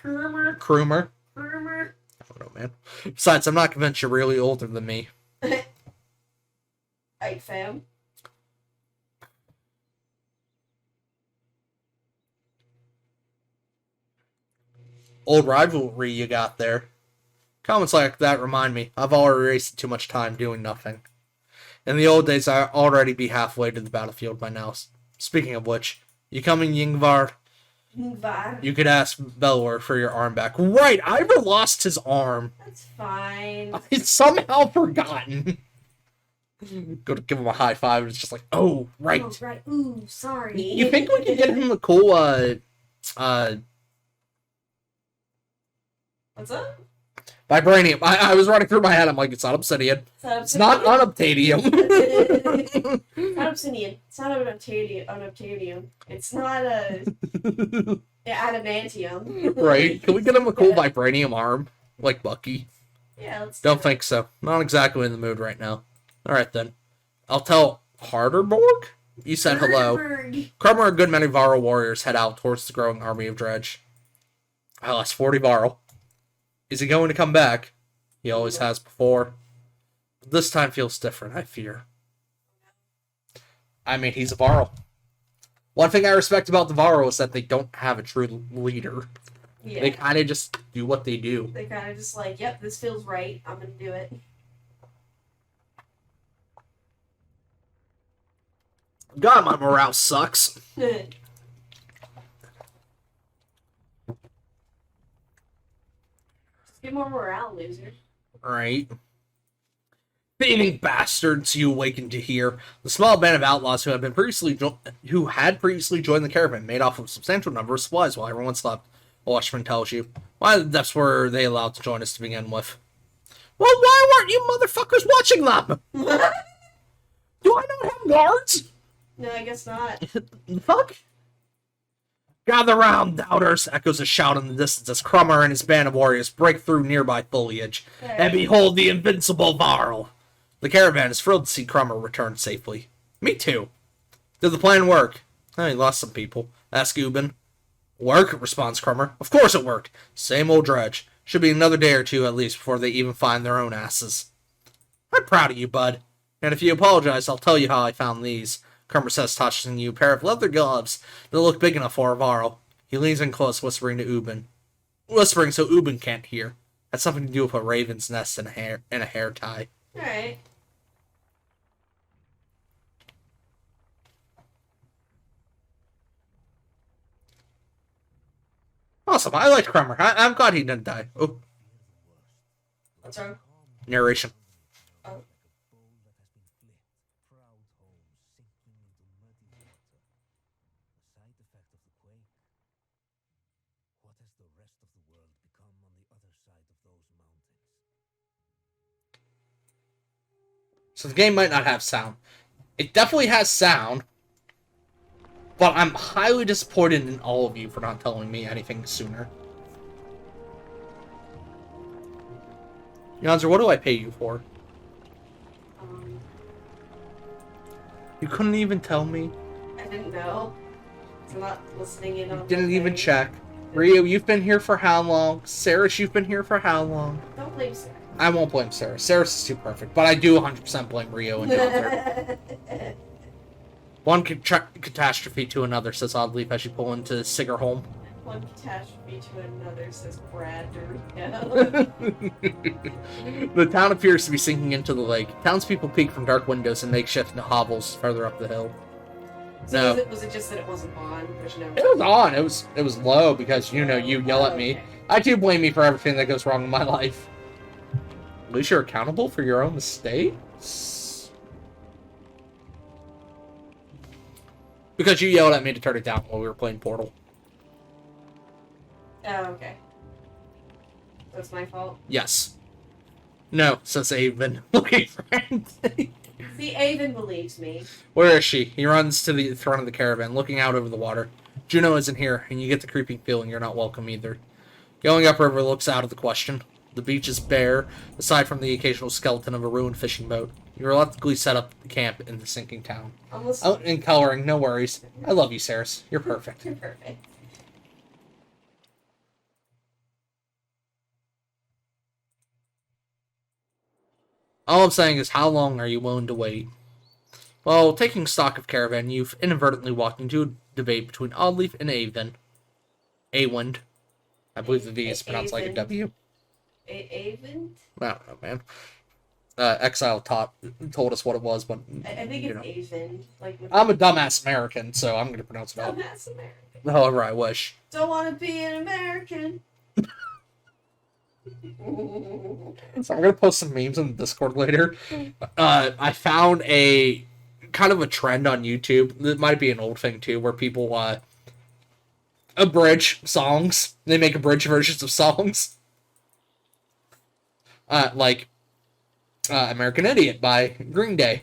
Krumer? I don't know, man. Besides, I'm not convinced you're really older than me. Hey, fam. Old rivalry you got there. Comments like that remind me, I've already wasted too much time doing nothing. In the old days, I'd already be halfway to the battlefield by now. Speaking of which, you coming, Yngvar? Yngvar. You could ask Belwar for your arm back. Right, Ivor lost his arm. That's fine. I'd somehow forgotten. Go to give him a high five, and it's just like, oh, right. Oh, right. Ooh, sorry. You think we could get him a cool, What's up? Vibranium. I was running through my head. I'm like, it's not obsidian. It's not unobtainium. It's not obsidian. It's not unobtainium. It's not adamantium. Right? Can we get him a cool vibranium arm? Like Bucky? Yeah, let's Don't think so. Not exactly in the mood right now. Alright then. I'll tell Harderborg? You said hello. Krummer and a good many Varl warriors head out towards the growing army of Dredge. I lost 40 Varl. Is he going to come back? He always has before. But this time feels different, I fear. I mean, he's a Varl. One thing I respect about the Varl is that they don't have a true leader. Yeah. They kind of just do what they do. They kind of just like, yep, this feels right. I'm going to do it. God, my morale sucks. Just get more morale, loser. Right. Thieving bastards, you awakened to hear. The small band of outlaws who had previously joined the caravan made off with a substantial number of supplies while everyone slept. A watchman tells you. Why the depths were they allowed to join us to begin with? Well, why weren't you motherfuckers watching them? Do I not have guards? No, I guess not. Fuck? Gather round, doubters, echoes a shout in the distance as Krummer and his band of warriors break through nearby foliage. Hey. And behold the invincible Varl. The caravan is thrilled to see Krummer return safely. Me too. Did the plan work? Oh, he lost some people. Ask Ubin. Work? Responds Krummer. Of course it worked. Same old Dredge. Should be another day or two at least before they even find their own asses. I'm proud of you, bud. And if you apologize, I'll tell you how I found these. Krummer says, tossing you a pair of leather gloves that look big enough for a Varl. He leans in close, whispering to Ubin. Whispering so Ubin can't hear. Has something to do with a raven's nest and a hair tie. Alright. Awesome. I liked Krummer. I'm glad he didn't die. Oh. What's wrong? Narration. Oh. So the game might not have sound. It definitely has sound. But I'm highly disappointed in all of you for not telling me anything sooner. Yonzer, what do I pay you for? You couldn't even tell me? I didn't know. I'm not listening in on You didn't the even thing. check. Rio, you've been here for how long? Saris, you've been here for how long? Don't blame Sarah. I won't blame Saris. Saris is too perfect. But I do 100% blame Rio and Yonzer. One catastrophe to another, says Oddleaf as you pull into Sigrholm. One catastrophe to another, says Brad. The town appears to be sinking into the lake. Townspeople peek from dark windows and makeshift hovels further up the hill. So No. was it just that it wasn't on? There's no... It was on. It was low because, you know, you yell at me. Okay. I do blame me for everything that goes wrong in my life. At least you're accountable for your own mistakes. Because you yelled at me to turn it down while we were playing Portal. Oh, okay. That's my fault. Yes. No, says Avon, looking frantic. See, Avon believes me. Where is she? He runs to the front of the caravan, looking out over the water. Juno isn't here, and you get the creeping feeling you're not welcome either. Going upriver looks out of the question. The beach is bare, aside from the occasional skeleton of a ruined fishing boat. You reluctantly set up the camp in the sinking town. Out in coloring, no worries. I love you, Saris. You're perfect. You're perfect. All I'm saying is, how long are you willing to wait? Well, taking stock of Caravan, you've inadvertently walked into a debate between Oddleaf and Avon. Awend. I believe the V is pronounced like a W. Avon? I don't know, man. Exile told us what it was, but I think it's Avon. Like I'm a dumbass American, so I'm going to pronounce it out. Dumbass American. However I wish. Don't want to be an American. So I'm going to post some memes in the Discord later. I found a kind of a trend on YouTube. It might be an old thing too, where people abridge songs. They make abridged versions of songs. Like American Idiot by Green Day.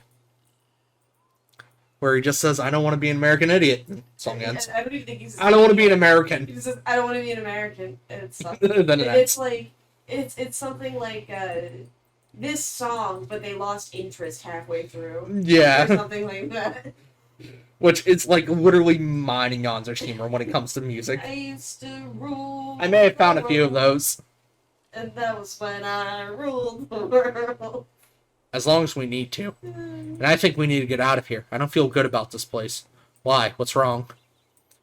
Where he just says, I don't want to be an American idiot. Song ends. I don't even think he's... I don't want to be an American. He says, I don't want to be an American. And it's Then it's like... It's something like this song, but they lost interest halfway through. Yeah. Or something like that. Which it's like literally mining Yonzer's humor when it comes to music. I used to rule. I may have found a few of those. And that was when I ruled the world. As long as we need to. And I think we need to get out of here. I don't feel good about this place. Why? What's wrong?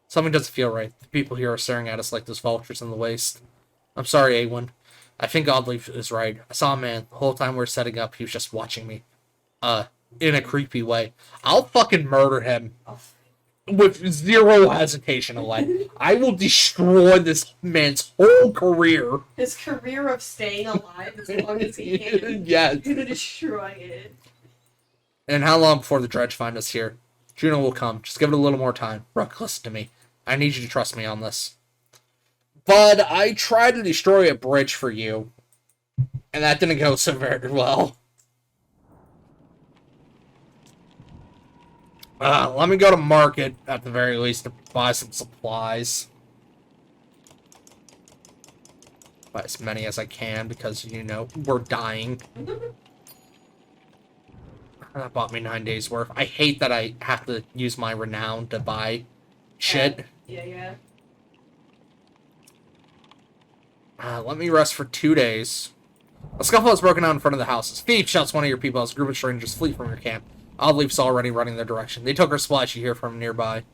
Something doesn't feel right. The people here are staring at us like those vultures in the waste. I'm sorry, A1. I think Oddleaf is right. I saw a man. The whole time we were setting up, he was just watching me. In a creepy way. I'll fucking murder him. With zero hesitation, Elaine. I will destroy this man's whole career. His career of staying alive as long as he can. Yes. He's gonna destroy it. And how long before the dredge find us here? Juno will come. Just give it a little more time. Rook, listen to me. I need you to trust me on this. Bud, I tried to destroy a bridge for you. And that didn't go so very well. Let me go to market, at the very least, to buy some supplies. Buy as many as I can, because, you know, we're dying. That bought me 9 days worth. I hate that I have to use my renown to buy shit. Yeah. Let me rest for 2 days. A scuffle has broken out in front of the houses. Thief, shouts one of your people as a group of strangers flee from your camp. Oddleaf's already running their direction. They took our supplies you hear from nearby.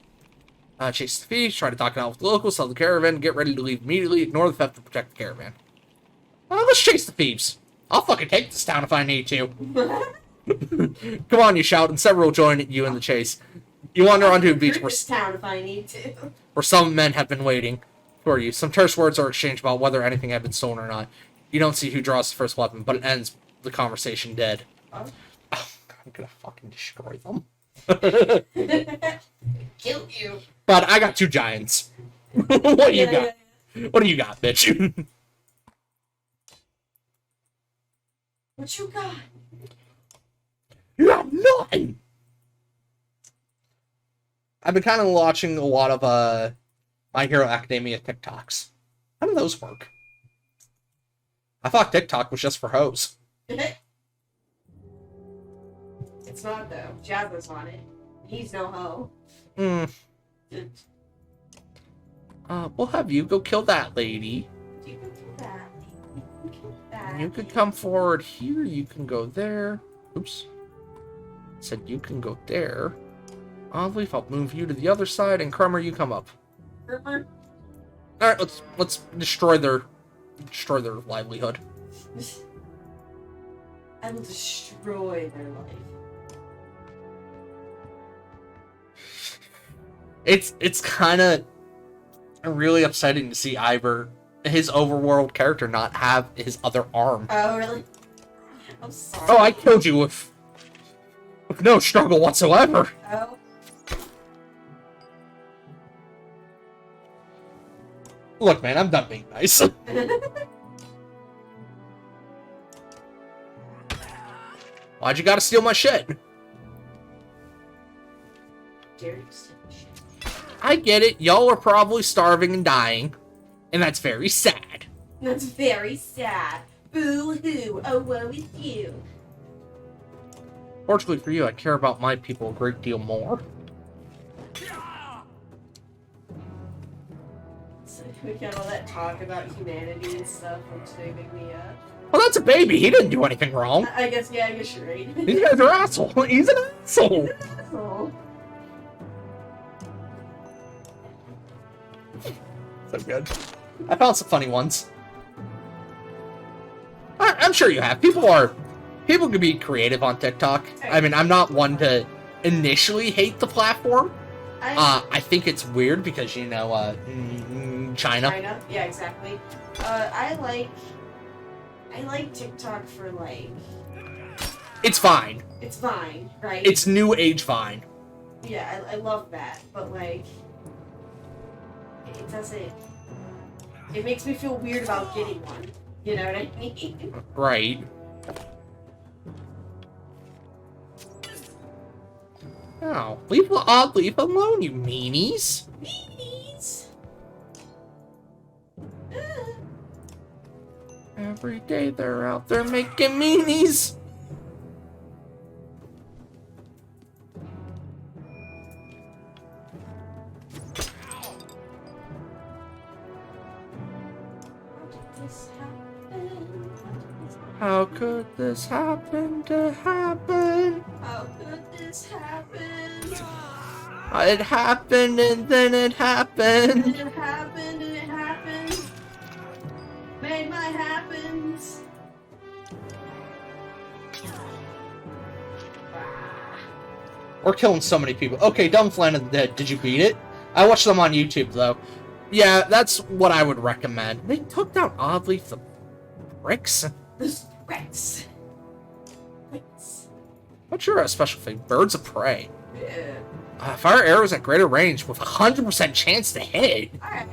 Chase the thief, try to talk it out with the locals, sell the caravan, get ready to leave immediately, ignore the theft to protect the caravan. Let's chase the thieves. I'll fucking take this town if I need to. Come on, you shout, and several join you in the chase. You wander onto a beach this town if I need to. Where some men have been waiting for you. Some terse words are exchanged about whether anything had been stolen or not. You don't see who draws the first weapon, but it ends the conversation dead. Oh. I'm gonna fucking destroy them. Kill you. But I got 2 giants. What do you got? What do you got, bitch? What you got? You got nothing! I've been kind of watching a lot of My Hero Academia TikToks. How do those work? I thought TikTok was just for hoes. It's not, though. Jabba's on it. He's no hoe. We'll have you go kill that lady. You can do that. You can kill that. You could come forward here. You can go there. Oops. Said you can go there. Oddleaf, I'll move you to the other side, and Crummer, you come up. Crummer? Alright, let's destroy their livelihood. I will destroy their life. It's kind of really upsetting to see Ivor, his overworld character, not have his other arm. Oh, really? I'm sorry. Oh, I killed you with no struggle whatsoever. Oh. Look, man, I'm done being nice. Why'd you gotta steal my shit? Dare you steal my shit? I get it. Y'all are probably starving and dying. And that's very sad. That's very sad. Boo-hoo. Oh, woe is you. Fortunately for you, I care about my people a great deal more. So we got all that talk about humanity and stuff, which they make me up. Well, that's a baby. He didn't do anything wrong. I guess you're right. These guys are assholes. He's an asshole. Oh. So good. I found some funny ones. I'm sure you have. People can be creative on TikTok. I mean, I'm not one to initially hate the platform. I think it's weird because, you know, China. China? Yeah, exactly. I like TikTok for, like... It's fine. It's fine, right? It's new age fine. Yeah, I love that, but, like... It doesn't... It makes me feel weird about getting one. You know what I mean? Right. Oh, leave alone, you meanies. Meanies! Every day they're out there making meanies. How could this happen to happen? How could this happen? It happened and then it happened. And it happened and it happened. Made my happens. We're killing so many people. Okay, Dumb Flan of the Dead. Did you beat it? I watched them on YouTube, though. Yeah, that's what I would recommend. They took down oddly the bricks. The bricks. Bricks. What's your special thing? Birds of prey. Yeah. Fire arrows at greater range with a 100% chance to hit. Alright.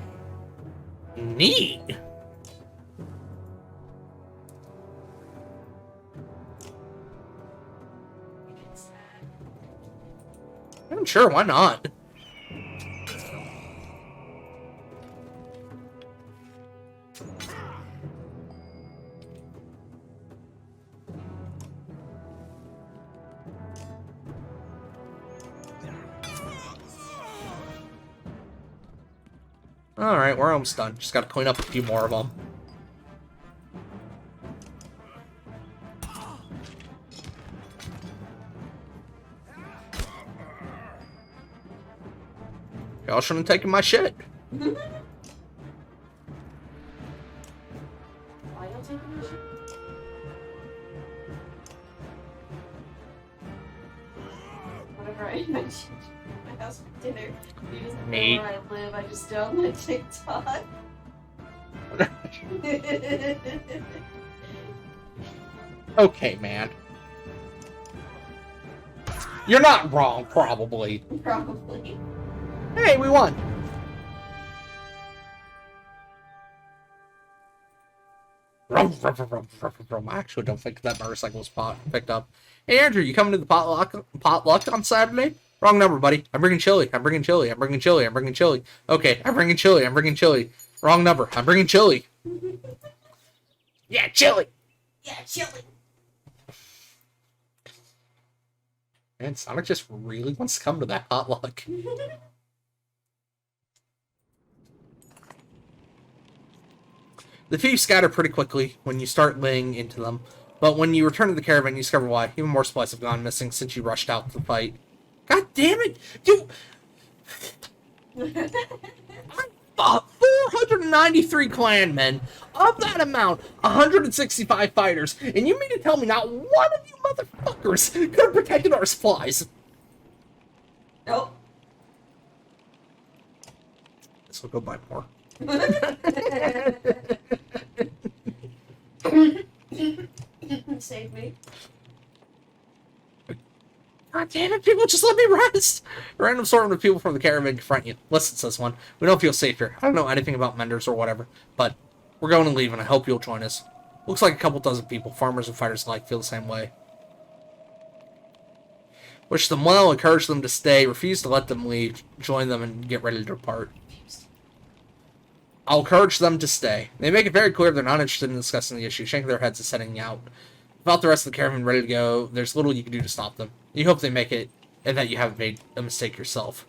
Neat. I'm sure, why not? Alright, we're almost done. Just gotta clean up a few more of them. Y'all shouldn't have taken my shit. Why y'all taking my shit? Whenever I mentioned my house for dinner, you just know Nate. where I live, I just download TikTok. Okay, man. You're not wrong, probably. Probably. Hey, we won. I actually don't think that motorcycle was picked up. Hey, Andrew, you coming to the potluck on Saturday? Wrong number, buddy. I'm bringing chili. I'm bringing chili. I'm bringing chili. I'm bringing chili. Okay, I'm bringing chili. I'm bringing chili. Wrong number. I'm bringing chili. Yeah, chili. Yeah, chili. Man, Sonic just really wants to come to that potluck. The thieves scatter pretty quickly when you start laying into them, but when you return to the caravan, you discover why. Even more supplies have gone missing since you rushed out to the fight. God damn it! You... 493 clanmen. Of that amount, 165 fighters. And you mean to tell me not one of you motherfuckers could have protected our supplies? Nope. This will go buy more. Save me. God damn it, people, just let me rest! A random assortment of people from the caravan confront you. Listen, says one. We don't feel safe here. I don't know anything about Menders or whatever, but we're going to leave, and I hope you'll join us. Looks like a couple dozen people, farmers and fighters alike, feel the same way. Wish them well, encourage them to stay, refuse to let them leave, join them, and get ready to depart. I'll encourage them to stay. They make it very clear they're not interested in discussing the issue, shaking their heads and setting out. Without the rest of the caravan ready to go, there's little you can do to stop them. You hope they make it, and that you haven't made a mistake yourself.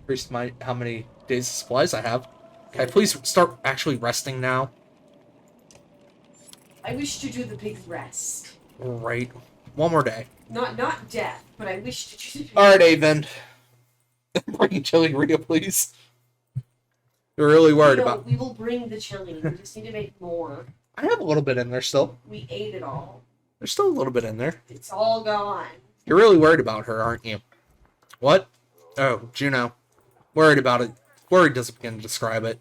Increased how many days of supplies I have. Can I please start actually resting now? I wish to do the big rest. Right. One more day. Not death, but I wish to do the big Alright, rest. Aven. Bring chili Rhea, please. You're really worried about... We will bring the chili. We just need to make more. I have a little bit in there still. We ate it all. There's still a little bit in there. It's all gone. You're really worried about her, aren't you? What? Oh, Juno. Worried about it. Worried doesn't begin to describe it.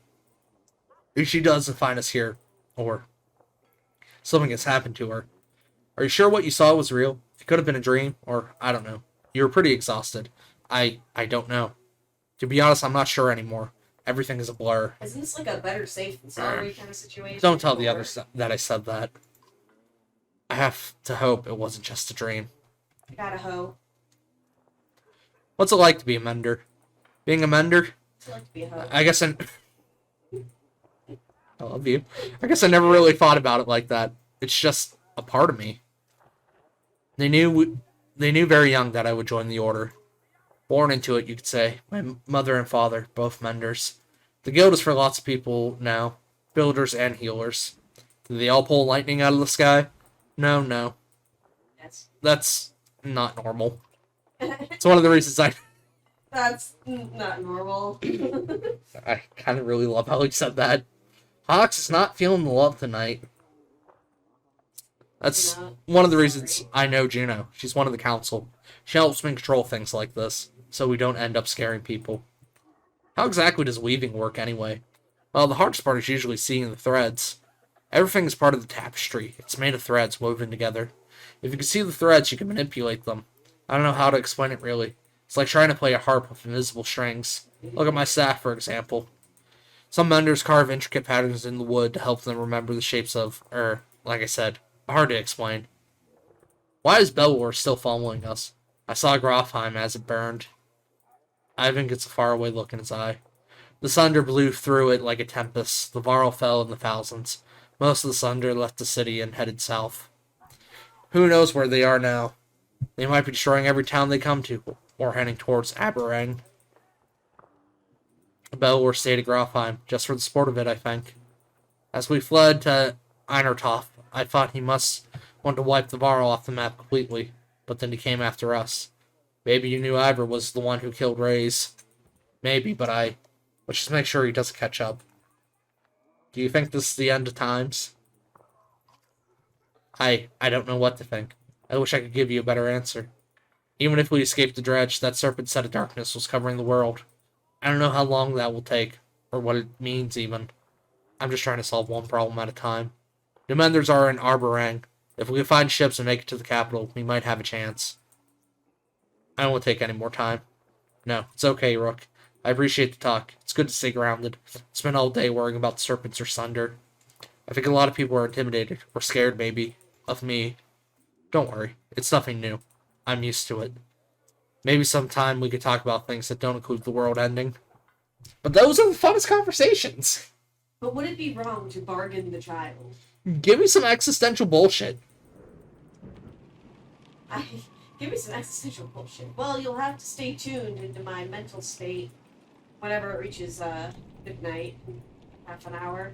If she doesn't find us here, or something has happened to her. Are you sure what you saw was real? It could have been a dream, or I don't know. You were pretty exhausted. I don't know. To be honest, I'm not sure anymore. Everything is a blur. Isn't this like a better safe than sorry kind of situation? Don't tell the others that I said that. I have to hope it wasn't just a dream. I gotta hope. What's it like to be a Mender? Being a Mender? What's it like to be a hoe? I guess I love you. I guess I never really thought about it like that. It's just a part of me. They knew very young that I would join the order. Born into it, you could say. My mother and father, both Menders. The guild is for lots of people now. Builders and healers. Do they all pull lightning out of the sky? No. That's not normal. It's one of the reasons That's not normal. I kind of really love how he said that. Hawks is not feeling the love tonight. That's one of the reasons I know Juno. She's one of the council. She helps me control things like this, so we don't end up scaring people. How exactly does weaving work anyway? Well, the hardest part is usually seeing the threads. Everything is part of the tapestry. It's made of threads woven together. If you can see the threads, you can manipulate them. I don't know how to explain it really. It's like trying to play a harp with invisible strings. Look at my staff, for example. Some menders carve intricate patterns in the wood to help them remember the shapes of, like I said, hard to explain. Why is Belwar still following us? I saw Grofheim as it burned. Ivan gets a faraway look in his eye. The thunder blew through it like a tempest. The Varl fell in the thousands. Most of the thunder left the city and headed south. Who knows where they are now? They might be destroying every town they come to, or heading towards Aberrang. Belwar stayed at Grofheim, just for the sport of it, I think. As we fled to Einartoft, I thought he must want to wipe the Varl off the map completely, but then he came after us. Maybe you knew Ivor was the one who killed Reyes. Maybe, but let's just make sure he doesn't catch up. Do you think this is the end of times? I don't know what to think. I wish I could give you a better answer. Even if we escaped the dredge, that serpent set of darkness was covering the world. I don't know how long that will take, or what it means even. I'm just trying to solve one problem at a time. The Menders are in Arborang. If we can find ships and make it to the capital, we might have a chance. I don't want to take any more time. No, it's okay, Rook. I appreciate the talk. It's good to stay grounded. Spend all day worrying about the serpents or thunder. I think a lot of people are intimidated, or scared maybe, of me. Don't worry, it's nothing new. I'm used to it. Maybe sometime we could talk about things that don't include the world ending. But those are the funnest conversations. But would it be wrong to bargain the child? Give me some existential bullshit. Give me some existential bullshit. Well, you'll have to stay tuned into my mental state whenever it reaches midnight. Half an hour.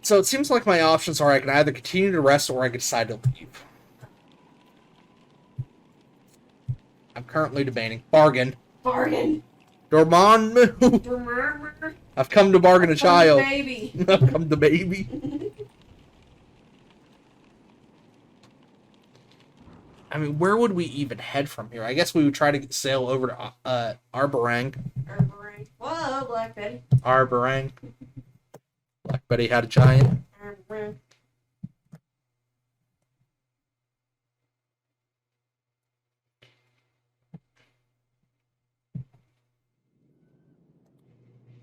So it seems like my options are I can either continue to rest or I can decide to leave. I'm currently debating. Bargain. Bargain! Dormammu. I've come to bargain a child. Baby. I've come to baby. I mean, where would we even head from here? I guess we would try to sail over to Arborang. Arborang. Whoa, Black Betty. Arborang. Black Betty had a giant. Arborang.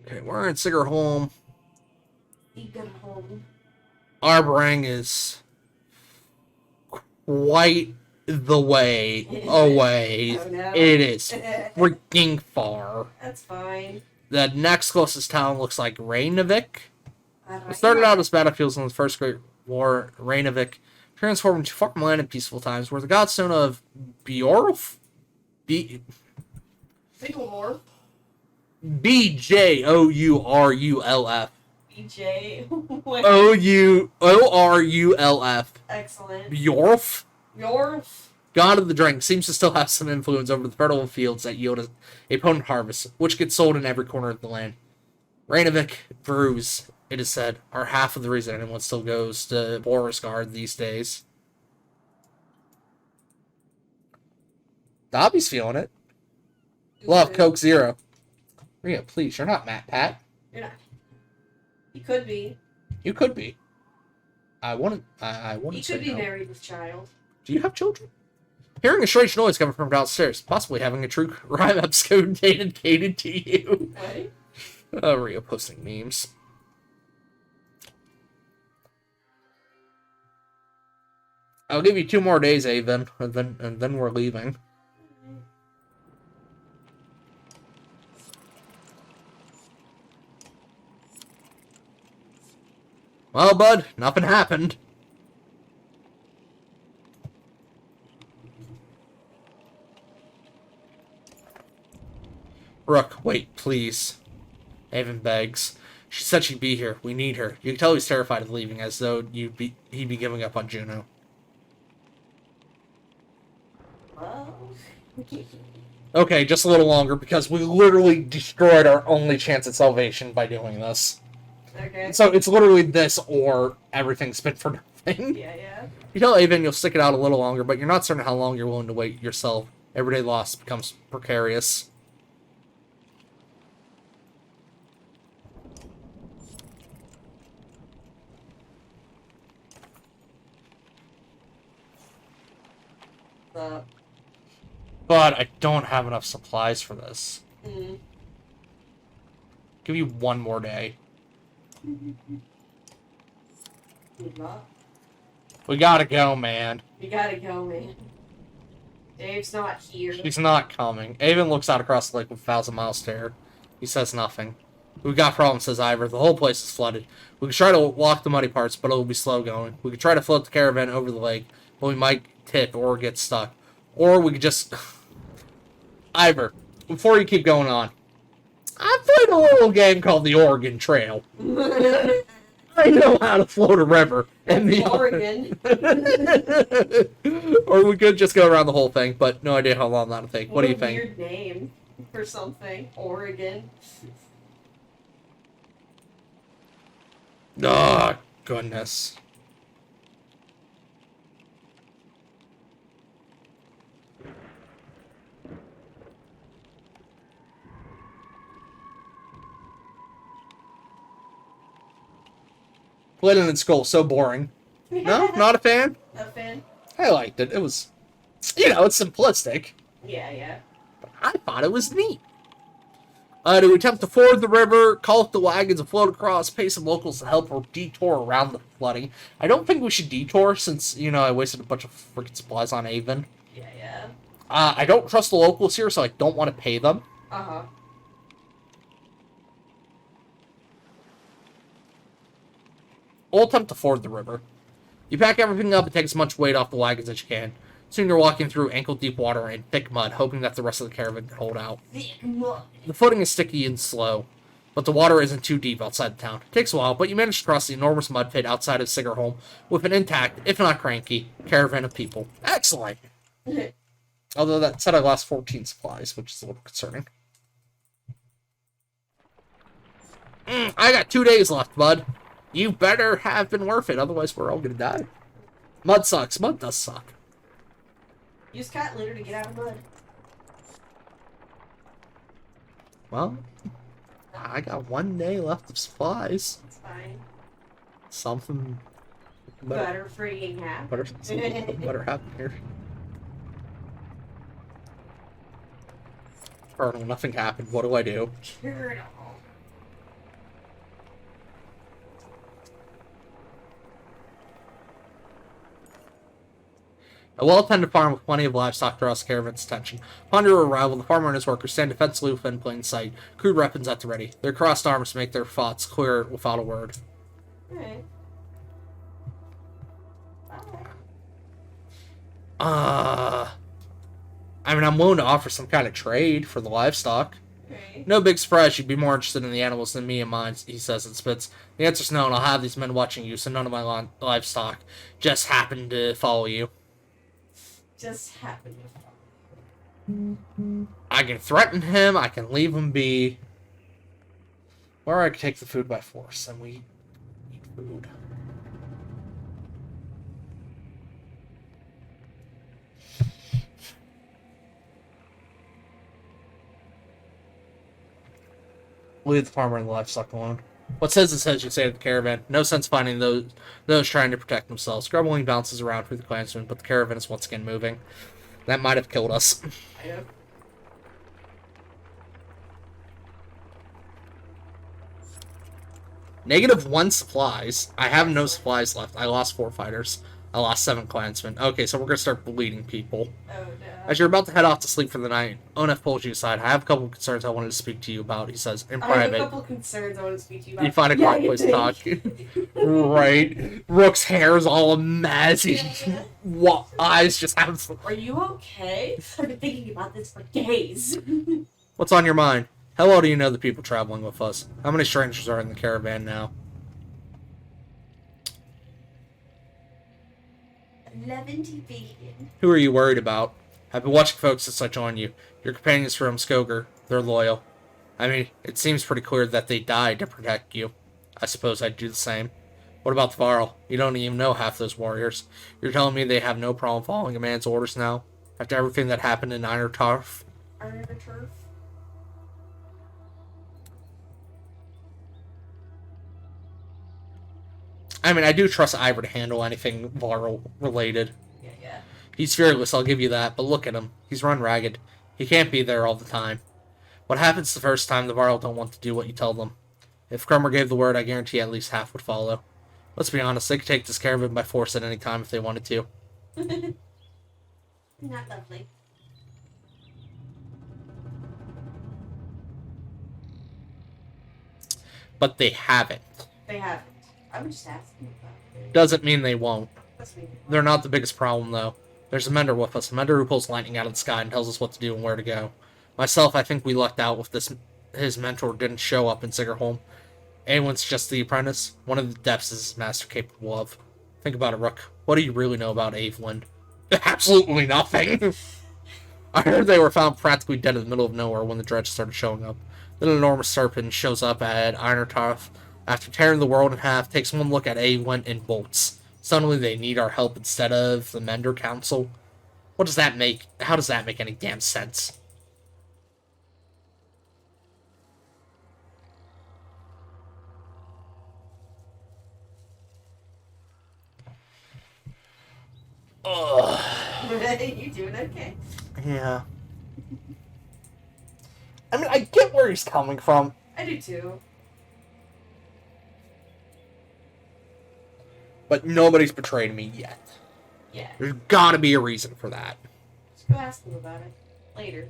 Okay, we're in Sigrholm. Sigrholm. Arbrang is quite the way away. Oh no. It is freaking far. That's fine. The next closest town looks like Reykjavik. It started out as battlefields in the First Great War. Reykjavik transformed into farmland in peaceful times, where the godstone of Bjorf, Sigrholm. Bjourulf, BJ. Ourulf, Excellent. Bjorf, Yorf. god of the drink, seems to still have some influence over the fertile fields that yield a potent harvest, which gets sold in every corner of the land. Reykjavik brews, it is said, are half of the reason anyone still goes to Borisgard these days. Dobby's feeling it. Love, Coke Zero. Rhea, please, you're not Matt Pat. You're not. You could be. You could be. I wouldn't You say could be no. married with child. Do you have children? Hearing a strange noise coming from downstairs, possibly having a true crime episode dedicated to you. What? Rhea posting memes. I'll give you 2 more days, Avon, and then we're leaving. Well, bud, nothing happened. Rook, wait, please. Avon begs. She said she'd be here. We need her. You can tell he's terrified of leaving, as though he'd be giving up on Juno. Well. Okay, just a little longer, because we literally destroyed our only chance at salvation by doing this. Okay. So it's literally this, or everything's been for nothing. Yeah. You tell Avon you'll stick it out a little longer, but you're not certain how long you're willing to wait yourself. Everyday loss becomes precarious. But I don't have enough supplies for this. Give you 1 more day. We gotta go, man. You gotta go, man. Dave's not here. He's not coming. Avon looks out across the lake with a 1,000-mile stare. He says nothing. We got problems, says Ivor. The whole place is flooded. We could try to walk the muddy parts, but it'll be slow going. We could try to float the caravan over the lake, but we might tip or get stuck. Or we could just... Ivor, before you keep going on, I played a little game called the Oregon Trail. I know how to float a river. And the Oregon. Or we could just go around the whole thing, but no idea how long that'll take. What do you think? Weird name for something. Oregon. Oh, goodness. Glidden and Skull, so boring. No? Not a fan? A fan? I liked it. It was, it's simplistic. Yeah. But I thought it was neat. To attempt to ford the river, call up the wagons and float across, pay some locals to help or detour around the flooding. I don't think we should detour since, I wasted a bunch of freaking supplies on Avon. Yeah. I don't trust the locals here, so I don't want to pay them. Uh-huh. We'll attempt to ford the river. You pack everything up and take as much weight off the wagons as you can. Soon you're walking through ankle-deep water and thick mud, hoping that the rest of the caravan can hold out. Thick mud. The footing is sticky and slow, but the water isn't too deep outside the town. It takes a while, but you manage to cross the enormous mud pit outside of Sigrholm with an intact, if not cranky, caravan of people. Excellent! Although that said I lost 14 supplies, which is a little concerning. I got 2 days left, bud. You better have been worth it, otherwise we're all gonna die. Mud sucks. Mud does suck. Use cat litter to get out of mud. Well, I got 1 day left of supplies. That's fine. Something Better freaking happen. something better happen here. Colonel, nothing happened. What do I do? Colonel. A well-attended farm with plenty of livestock draws the caravan's attention. Upon your arrival, the farmer and his workers stand defensively within plain sight, crude weapons at the ready. Their crossed arms make their thoughts clear without a word. Alright. I mean, I'm willing to offer some kind of trade for the livestock. Right. No big surprise you'd be more interested in the animals than me and mine, he says and spits. The answer's no, and I'll have these men watching you, so none of my livestock just happen to follow you. Just happened. I can threaten him, I can leave him be, or I can take the food by force, and we eat food. Leave the farmer and the livestock alone. What's his is his, you say to the caravan. No sense finding those trying to protect themselves. Grumbling bounces around through the clansmen, but the caravan is once again moving. That might have killed us. I know. -1 supplies. I have no supplies left. I lost 4 fighters. I lost 7 clansmen. Okay, so we're gonna start bleeding people. Oh no. As you're about to head off to sleep for the night, Onef pulls you aside. I have a couple of concerns I wanted to speak to you about, he says, in I have a private. couple concerns I want to speak to you about. You find a quiet place to talk. Right. Rook's hair is all a mess. Yeah. Eyes just have... Are you okay? I've been thinking about this for days. What's on your mind? How well do you know the people traveling with us? How many strangers are in the caravan now? 11 billion. Who are you worried about? I've been watching folks since I joined you. Your companions from Skoger. They're loyal. I mean, it seems pretty clear that they died to protect you. I suppose I'd do the same. What about the Varl? You don't even know half those warriors. You're telling me they have no problem following a man's orders now? After everything that happened in Einartoft? Einartoft? I mean, I do trust Ivor to handle anything Varl related. Yeah. He's fearless, I'll give you that, but look at him. He's run ragged. He can't be there all the time. What happens the first time the Varl don't want to do what you tell them? If Crummer gave the word, I guarantee at least half would follow. Let's be honest, they could take this caravan by force at any time if they wanted to. Not lovely. But they haven't. They haven't. I was just asking about it. Doesn't mean they won't. That's me. They're not the biggest problem, though. There's a Mender with us, a Mender who pulls lightning out of the sky and tells us what to do and where to go. Myself, I think we lucked out with this. His mentor didn't show up in Sigrholm. Anyone's just the apprentice. One of the depths is his master capable of. Think about it, Rook. What do you really know about Aveland? Absolutely nothing! I heard they were found practically dead in the middle of nowhere when the dredge started showing up. Then an enormous serpent shows up at Einartoft. After tearing the world in half, takes one look at Aveland and bolts. Suddenly they need our help instead of the Mender Council. What does that make? How does that make any damn sense? Ugh. You doing okay? Yeah. I mean, I get where he's coming from. I do too. But nobody's betrayed me yet. Yeah. There's gotta be a reason for that. Just go ask them about it. Later.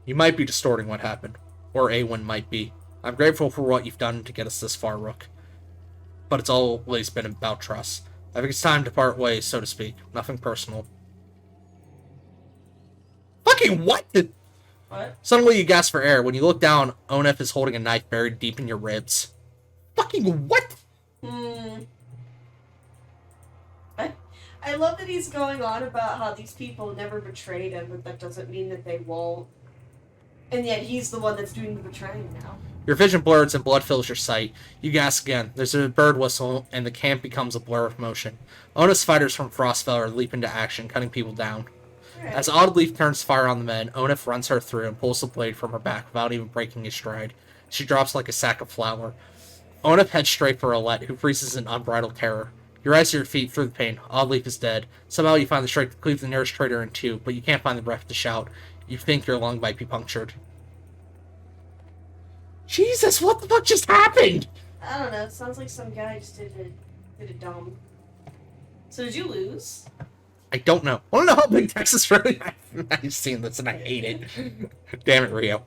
You might be distorting what happened. Or A1 might be. I'm grateful for what you've done to get us this far, Rook. But it's always been about trust. I think it's time to part ways, so to speak. Nothing personal. Fucking what? What? Suddenly you gasp for air. When you look down, Onef is holding a knife buried deep in your ribs. Fucking what? I love that he's going on about how these people never betrayed him, but that doesn't mean that they won't. And yet he's the one that's doing the betraying now. Your vision blurs and blood fills your sight. You gasp again. There's a bird whistle, and the camp becomes a blur of motion. Onef's fighters from Frostfeller leap into action, cutting people down. Right. As Oddleaf turns to fire on the men, Onef runs her through and pulls the blade from her back without even breaking a stride. She drops like a sack of flour. Onef heads straight for Alette, who freezes in unbridled terror. You rise to your feet through the pain. Oddleaf is dead. Somehow you find the strength to cleave the nearest traitor in two, but you can't find the breath to shout. You think your lung might be punctured. Jesus, what the fuck just happened? I don't know. It sounds like some guy just did it dumb. So did you lose? I don't know. I don't know how big Texas really. I've seen this and I hate it. Damn it, Rio.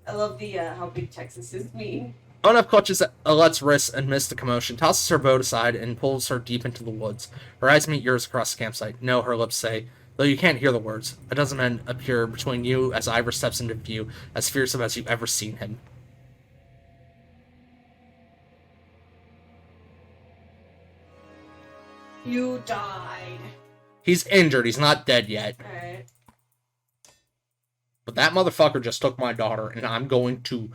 I love the how big Texas is mean. Onuf clutches Alette's wrist amidst the commotion, tosses her boat aside, and pulls her deep into the woods. Her eyes meet yours across the campsite. No, her lips say, though you can't hear the words. A dozen men appear between you as Ivor steps into view, as fearsome as you've ever seen him. You died. He's injured. He's not dead yet. Alright. But that motherfucker just took my daughter, and I'm going to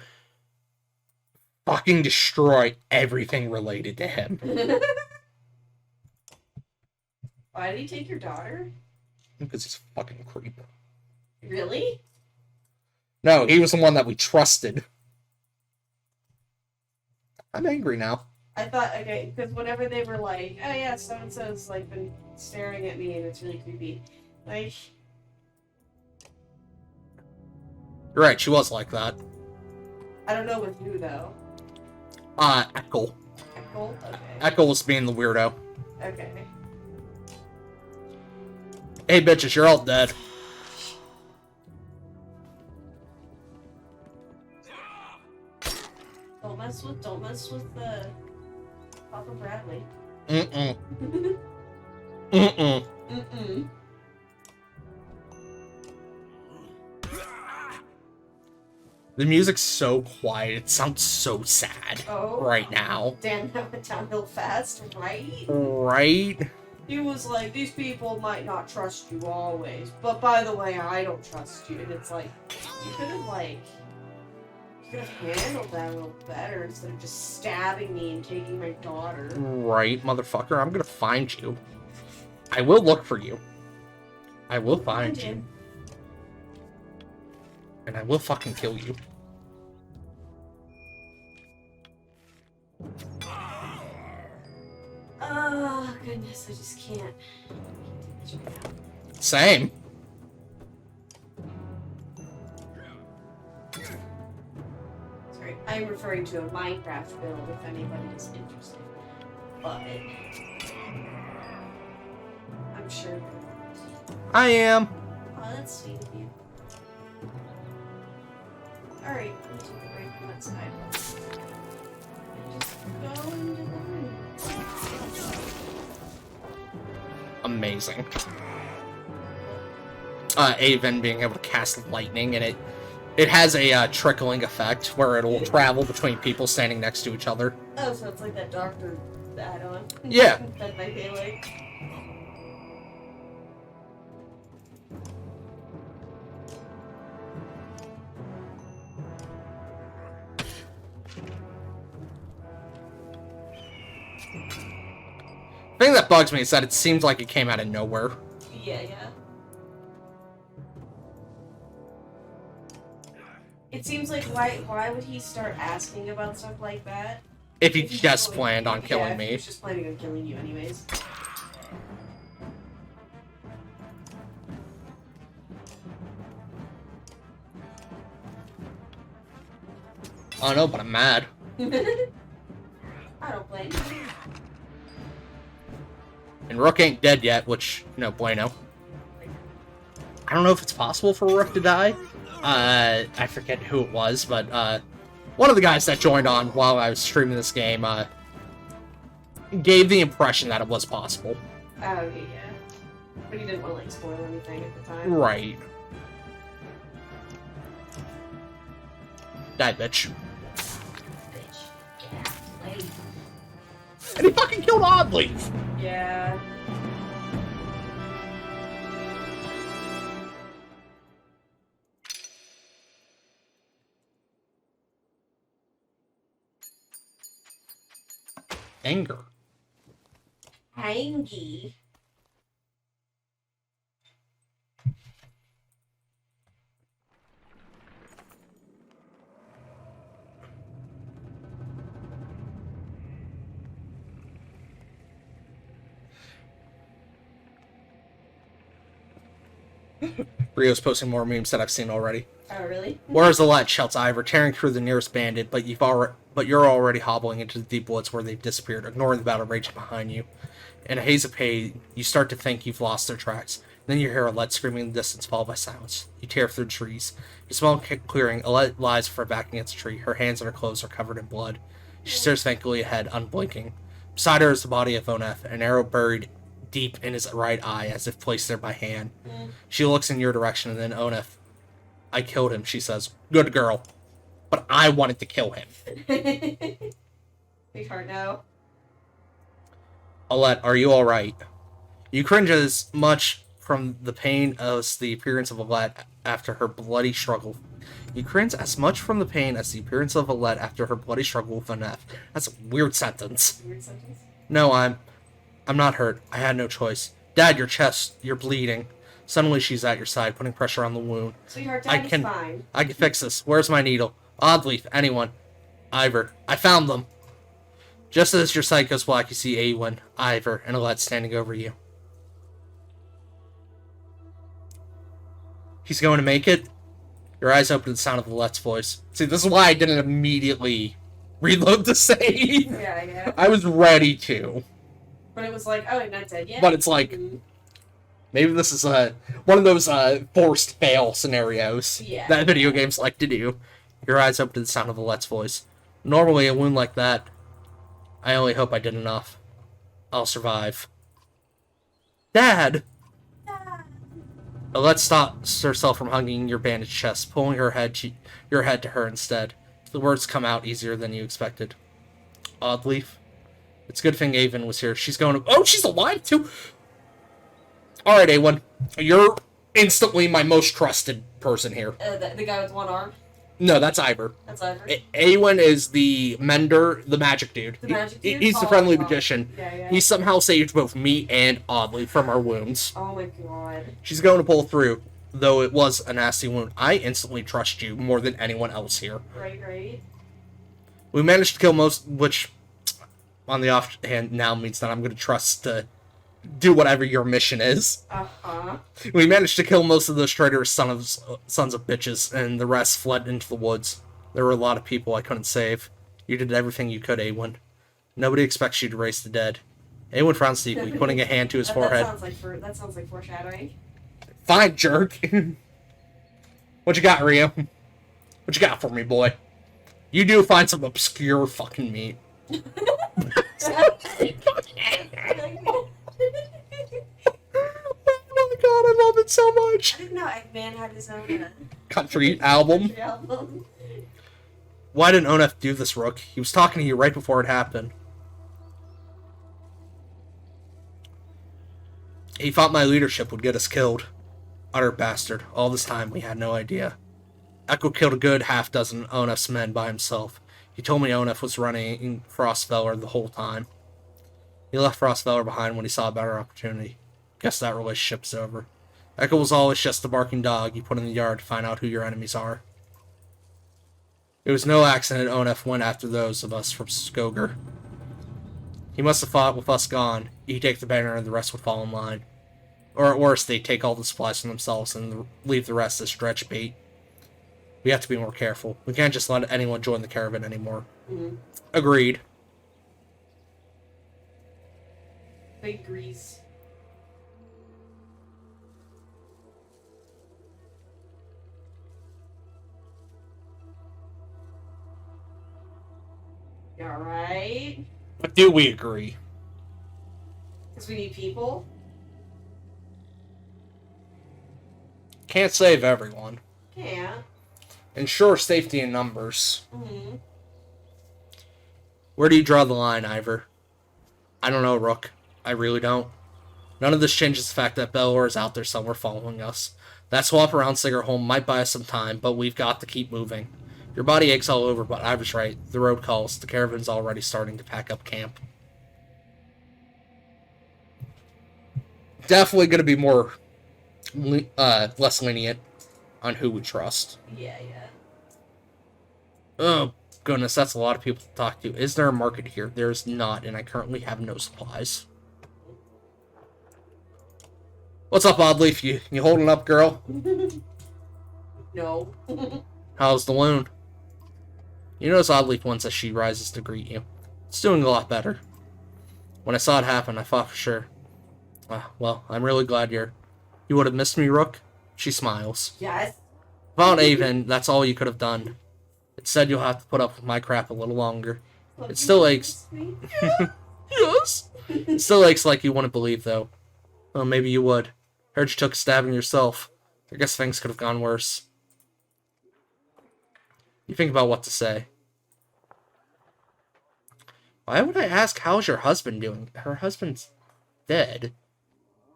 fucking destroy everything related to him. Why did he take your daughter? Because he's a fucking creep. Really? No, he was the one that we trusted. I'm angry now. I thought, okay, because whenever they were like, oh yeah, so-and-so's like been staring at me and it's really creepy. Like... You're right, she was like that. I don't know with who though. Echo. Echo? Okay. Echo was being the weirdo. Okay. Hey bitches, you're all dead. Don't mess with the Papa Bradley. Mm-mm. Mm-mm. Mm-mm. The music's so quiet, it sounds so sad right now. Damn, that went downhill fast, right? Right? He was like, these people might not trust you always, but by the way, I don't trust you. And it's like, you could have handled that a little better instead of just stabbing me and taking my daughter. Right, motherfucker. I'm gonna find you. I will look for you. I will find you. And I will fucking kill you. Oh, goodness, I just can't. Same. Sorry, I'm referring to a Minecraft build if anybody is interested. But I'm sure. I am. Oh, that's sweet of you. Alright, let me take a break from that sidewalk. And just go into the room. Amazing. Avon being able to cast lightning, and it has a trickling effect where it'll travel between people standing next to each other. Oh, so it's like that Doctor add-on. Yeah. That might be like. The thing that bugs me is that it seems like it came out of nowhere. Yeah. It seems like why would he start asking about stuff like that? If he just planned on killing me. He was just planning on killing you anyways. I don't know, but I'm mad. I don't blame you. And Rook ain't dead yet, which, bueno. I don't know if it's possible for Rook to die. I forget who it was, but one of the guys that joined on while I was streaming this game gave the impression that it was possible. Oh, yeah. But he didn't want to, like, spoil anything at the time. Right. Die, bitch. Bitch. Get out, lady. And he fucking killed Oddly! Yeah. Anger. Hangy. Rio's posting more memes that I've seen already. Oh, really? Where's the let? Shouts Ivor, tearing through the nearest bandit, but you're already hobbling into the deep woods where they've disappeared, ignoring the battle raging behind you. In a haze of pain, you start to think you've lost their tracks. Then you hear Alette screaming in the distance, followed by silence. You tear through the trees. You smell a clearing. Alette lies for back against a tree. Her hands and her clothes are covered in blood. She stares thankfully ahead, unblinking. Beside her is the body of Onef, an arrow buried deep in his right eye, as if placed there by hand. She looks in your direction, and then Onef, I killed him, she says. Good girl. But I wanted to kill him. Big heart now. Alette, are you alright? You cringe as much from the pain as the appearance of Alette after her bloody struggle. You cringe as much from the pain as the appearance of Alette after her bloody struggle with Onef. That's a weird sentence. Weird sentence. No, I'm not hurt. I had no choice. Dad, your chest, you're bleeding. Suddenly she's at your side, putting pressure on the wound. Sweetheart, Dad is fine. I can fix this. Where's my needle? Oddleaf, anyone. Ivor. I found them. Just as your sight goes black, you see Awen, Ivor, and Alette standing over you. He's going to make it? Your eyes open to the sound of Alette's voice. See, this is why I didn't immediately reload the save. Yeah. I was ready to. But it was like, oh, I'm not dead yet. But it's like, maybe this is one of those forced fail scenarios that video games like to do. Your eyes open to the sound of Alette's voice. Normally, a wound like that, I only hope I did enough. I'll survive. Dad! Alette stops herself from hugging your bandaged chest, pulling your head to her instead. The words come out easier than you expected. Oddleaf? It's a good thing Awen was here. She's going to... Oh, she's alive, too! Alright, Awen. You're instantly my most trusted person here. The guy with one arm? No, that's Ivor. That's Ivor. Awen is the Mender, the magic dude. The magic dude? He's the friendly magician. Yeah. He somehow saved both me and Oddleaf from our wounds. Oh my god. She's going to pull through, though it was a nasty wound. I instantly trust you more than anyone else here. Right. We managed to kill most, which, on the offhand, now means that I'm going to trust to do whatever your mission is. Uh-huh. We managed to kill most of those traitorous sons of bitches, and the rest fled into the woods. There were a lot of people I couldn't save. You did everything you could, Awen. Nobody expects you to raise the dead. Awen frowns deeply, putting a hand to his forehead. That sounds like foreshadowing. Fine, jerk. What you got, Rio? What you got for me, boy? You do find some obscure fucking meat. Oh my god, I love it so much. I didn't know Eggman had his own country album. Why didn't Onef do this, Rook? He was talking to you right before it happened. He thought my leadership would get us killed. Utter bastard. All this time, we had no idea. Echo killed a good half dozen Onef's men by himself. He told me Onef was running Frostfeller the whole time. He left Frostfeller behind when he saw a better opportunity. Guess that relationship's over. Echo was always just the barking dog you put in the yard to find out who your enemies are. It was no accident Onef went after those of us from Skoger. He must have thought with us gone, he'd take the banner and the rest would fall in line. Or at worst, they'd take all the supplies for themselves and leave the rest as stretch bait. We have to be more careful. We can't just let anyone join the caravan anymore. Mm-hmm. Agreed. Big grease. Alright. But do we agree? Because we need people? Can't save everyone. Can't. Ensure safety in numbers. Mm-hmm. Where do you draw the line, Ivor? I don't know, Rook. I really don't. None of this changes the fact that Belor is out there somewhere following us. That swamp around Sigrholm might buy us some time, but we've got to keep moving. Your body aches all over, but Ivor's right. The road calls. The caravan's already starting to pack up camp. Definitely going to be more... less lenient on who we trust. Yeah. Oh, goodness, that's a lot of people to talk to. Is there a market here? There's not, and I currently have no supplies. What's up, Oddleaf? You holding up, girl? No. How's the wound? You notice oddly once as she rises to greet you. It's doing a lot better. When I saw it happen, I thought for sure. Well, I'm really glad you would have missed me, Rook. She smiles. Yes. Without Avon, that's all you could have done. Instead, you'll have to put up with my crap a little longer. It still aches. Yes. It still aches like you wouldn't believe, though. Well, maybe you would. Heard you took a stab in yourself. I guess things could have gone worse. You think about what to say. Why would I ask how's your husband doing? Her husband's dead.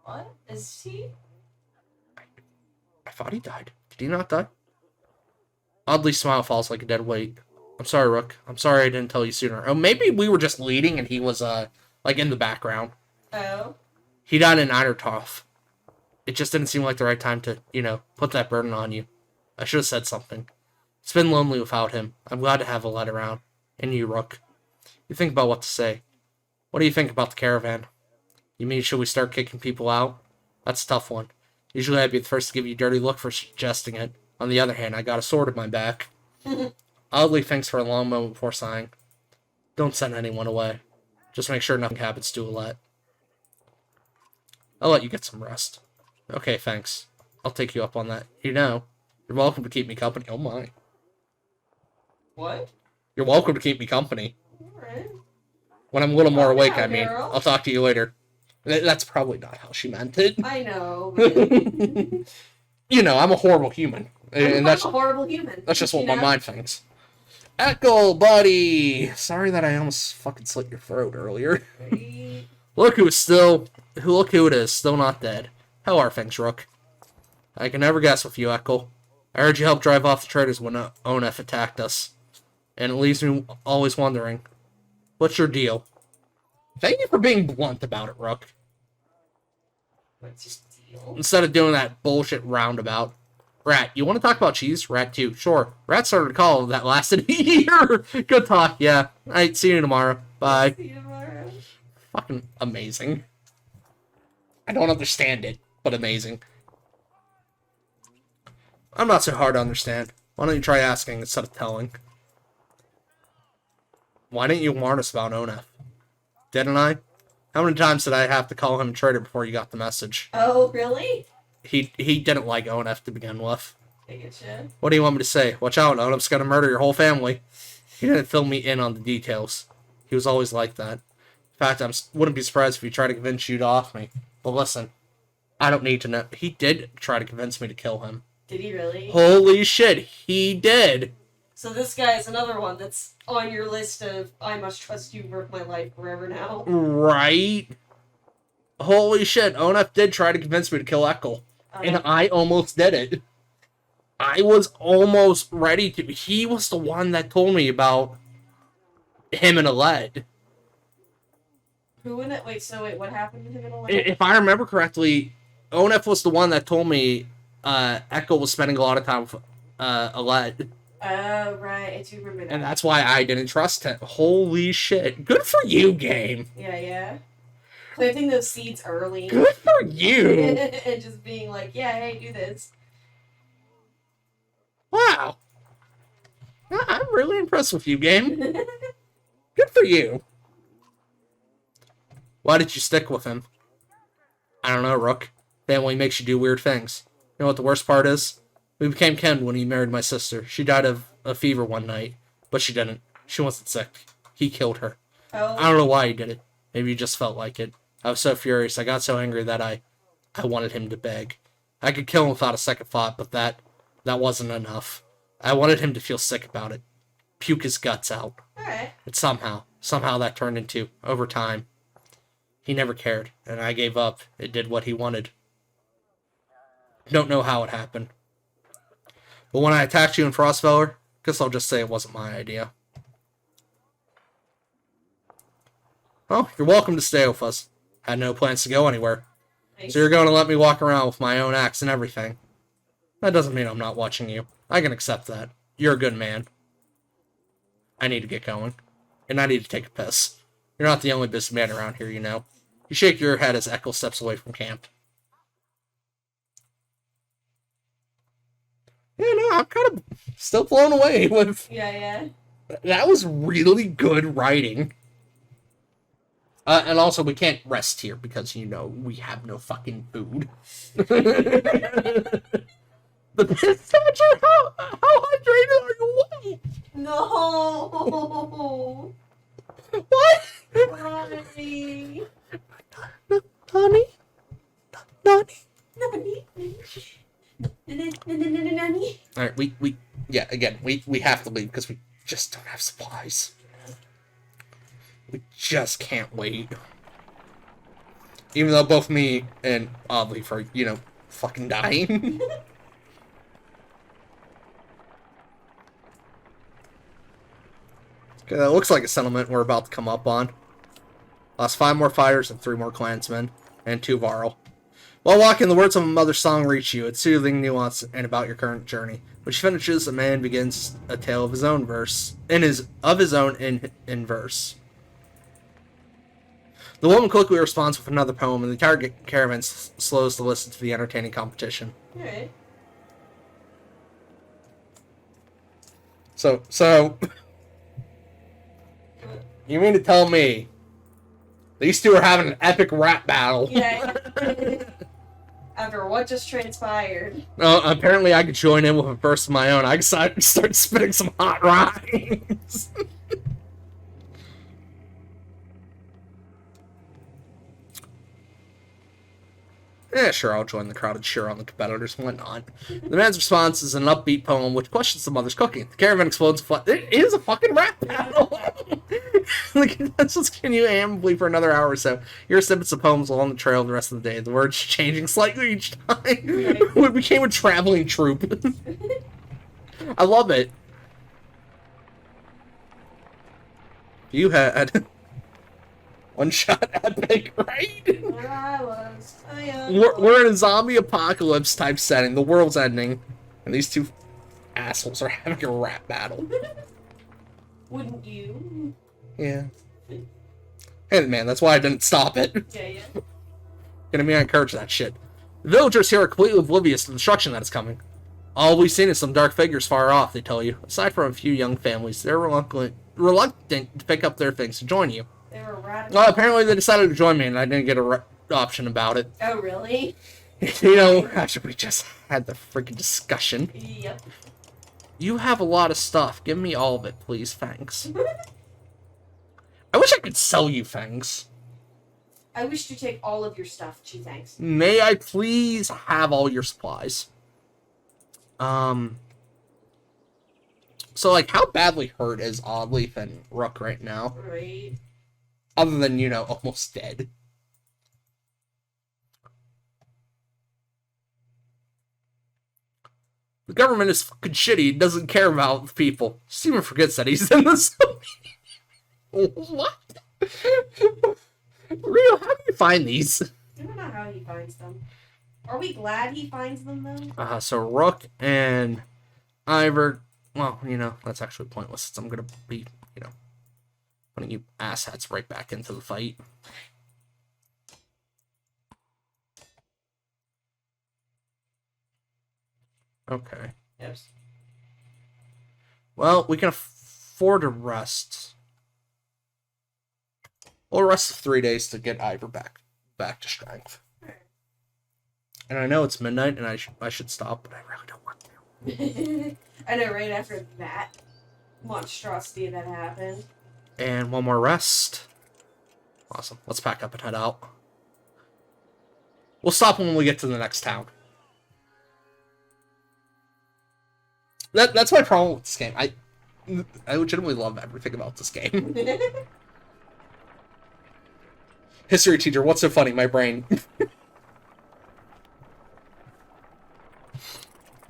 What? Is he? I thought he died. Did he not die? Oddly, smile falls like a dead weight. I'm sorry, Rook. I'm sorry I didn't tell you sooner. Oh, maybe we were just leading and he was, like in the background. Oh. He died in Einartoft. It just didn't seem like the right time to, put that burden on you. I should have said something. It's been lonely without him. I'm glad to have a lad around. And you, Rook. You think about what to say. What do you think about the caravan? You mean should we start kicking people out? That's a tough one. Usually I'd be the first to give you a dirty look for suggesting it. On the other hand, I got a sword in my back. Oddly thinks for a long moment before sighing. Don't send anyone away. Just make sure nothing happens to Alette. I'll let you get some rest. Okay, thanks. I'll take you up on that. You're welcome to keep me company. Oh my. What? You're welcome to keep me company. Alright. When I'm a little more awake, Yeah, I mean. girl. I'll talk to you later. That's probably not how she meant it. I know. But... I'm a horrible human. And I'm a horrible human. That's just what my mind thinks. Echo, buddy! Sorry that I almost fucking slit your throat earlier. Right. Look who it is, still not dead. How are things, Rook? I can never guess with you, Echo. I heard you helped drive off the traders when Onef attacked us. And it leaves me always wondering, what's your deal? Thank you for being blunt about it, Rook. What's his deal? Instead of doing that bullshit roundabout. Rat, you want to talk about cheese? Rat 2. Sure. Rat started a call that lasted a year. Good talk, yeah. Alright, see you tomorrow. Bye. See you tomorrow. Fucking amazing. I don't understand it, but amazing. I'm not so hard to understand. Why don't you try asking instead of telling? Why didn't you warn us about Onef? Didn't I? How many times did I have to call him a traitor before you got the message? Oh, really? He didn't like Onef to begin with. I getcha. What do you want me to say? Watch out, Onef's gonna murder your whole family. He didn't fill me in on the details. He was always like that. In fact, I wouldn't be surprised if he tried to convince you to off me. But listen, I don't need to know. He did try to convince me to kill him. Did he really? Holy shit, he did! So this guy is another one that's on your list of I must trust you with my life forever now. Right? Holy shit, Onef did try to convince me to kill Ekel. And I almost did it. I was almost ready to. He was the one that told me about him and Alette. Who in it? Wait, what happened to him in Alette? If I remember correctly, Onef was the one that told me Ekel was spending a lot of time with Alette. Oh, right. I do remember that. And that's why I didn't trust him. Holy shit. Good for you, game. Yeah. Planting those seeds early. Good for you. And just being like, yeah, hey, do this. Wow. I'm really impressed with you, game. Good for you. Why did you stick with him? I don't know, Rook. Family makes you do weird things. You know what the worst part is? We became kin when he married my sister. She died of a fever one night, but she didn't. She wasn't sick. He killed her. Oh. I don't know why he did it. Maybe he just felt like it. I was so furious. I got so angry that I wanted him to beg. I could kill him without a second thought, but that wasn't enough. I wanted him to feel sick about it. Puke his guts out. Alright. And somehow that turned into, over time, he never cared, and I gave up. It did what he wanted. Don't know how it happened. But when I attacked you in Frostfeller, guess I'll just say it wasn't my idea. Oh, you're welcome to stay with us. Had no plans to go anywhere. Nice. So you're going to let me walk around with my own axe and everything. That doesn't mean I'm not watching you. I can accept that. You're a good man. I need to get going. And I need to take a piss. You're not the only businessman around here, you know. You shake your head as Echo steps away from camp. Yeah, no, I'm kind of still blown away with. Yeah. That was really good writing. And also, we can't rest here because, we have no fucking food. The piss temperature? How hydrated are you? What? No. What? Honey. Honey? Nani? Nani. Alright, we have to leave because we just don't have supplies. We just can't wait. Even though both me and Oddly are, fucking dying. Okay, that looks like a settlement we're about to come up on. Lost 5 more fighters and 3 more clansmen, and 2 Varl. While walking, the words of a mother's song reach you. It's soothing, nuance, and about your current journey. When she finishes, a man begins a tale of his own verse, in verse. The woman quickly responds with another poem, and the entire caravan slows to listen to the entertaining competition. Alright. So, you mean to tell me these two are having an epic rap battle? Yeah. After what just transpired. Apparently I could join in with a verse of my own. I decided to start spitting some hot rhymes. Yeah, sure, I'll join the crowd and cheer on the competitors and whatnot. The man's response is an upbeat poem which questions the mother's cooking. The caravan explodes. It is a fucking rap battle! The contestants continue aimlessly for another hour or so. Your snippets of poems along the trail the rest of the day. The words changing slightly each time. We became a traveling troupe. I love it. You had... one-shot epic, right? I was. We're in a zombie apocalypse type setting. The world's ending, and these two assholes are having a rap battle. Wouldn't you? Yeah. Hey, man, that's why I didn't stop it. Yeah. Gonna be encourage that shit. The villagers here are completely oblivious to the destruction that is coming. All we've seen is some dark figures far off, they tell you. Aside from a few young families, they're reluctant to pick up their things to join you. They were radical. Well, apparently they decided to join me, and I didn't get a option about it. Oh, really? After we just had the freaking discussion. Yep. You have a lot of stuff. Give me all of it, please. Thanks. I wish I could sell you things. I wish to take all of your stuff. Gee, thanks. May I please have all your supplies? So, how badly hurt is Oddleaf and Rook right now? Right. Other than, almost dead. The government is fucking shitty. It doesn't care about the people. Just even forgets that he's in this. What? Rio, how do you find these? I don't know how he finds them. Are we glad he finds them, though? So Rook and Ivor... Well, that's actually pointless. Since I'm going to be, putting you asshats right back into the fight. Okay. Yes. Well, we can afford to rest. We'll rest 3 days to get Ivor back to strength. And I know it's midnight, and I should stop, but I really don't want to. I know, right after that monstrosity that happened. And one more rest. Awesome. Let's pack up and head out. We'll stop when we get to the next town. That's my problem with this game. I legitimately love everything about this game. History teacher, what's so funny? My brain.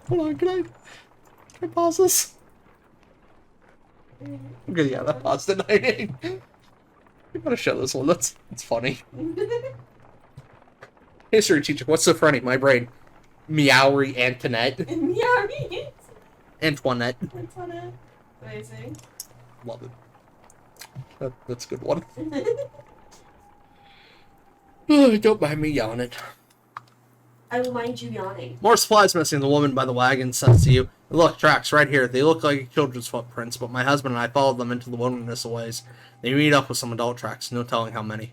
Hold on, can I pause this? Okay, yeah, that paused it. I gotta show this one. That's funny. History teacher, what's so funny? My brain. Meowery Antoinette. Meowery Antoinette. Antoinette. Amazing. Love it. That's a good one. Don't mind me yawning. I will mind you yawning. More supplies missing. The woman by the wagon says to you, "Look, tracks right here. They look like children's footprints, but my husband and I followed them into the wilderness a ways. They meet up with some adult tracks. No telling how many."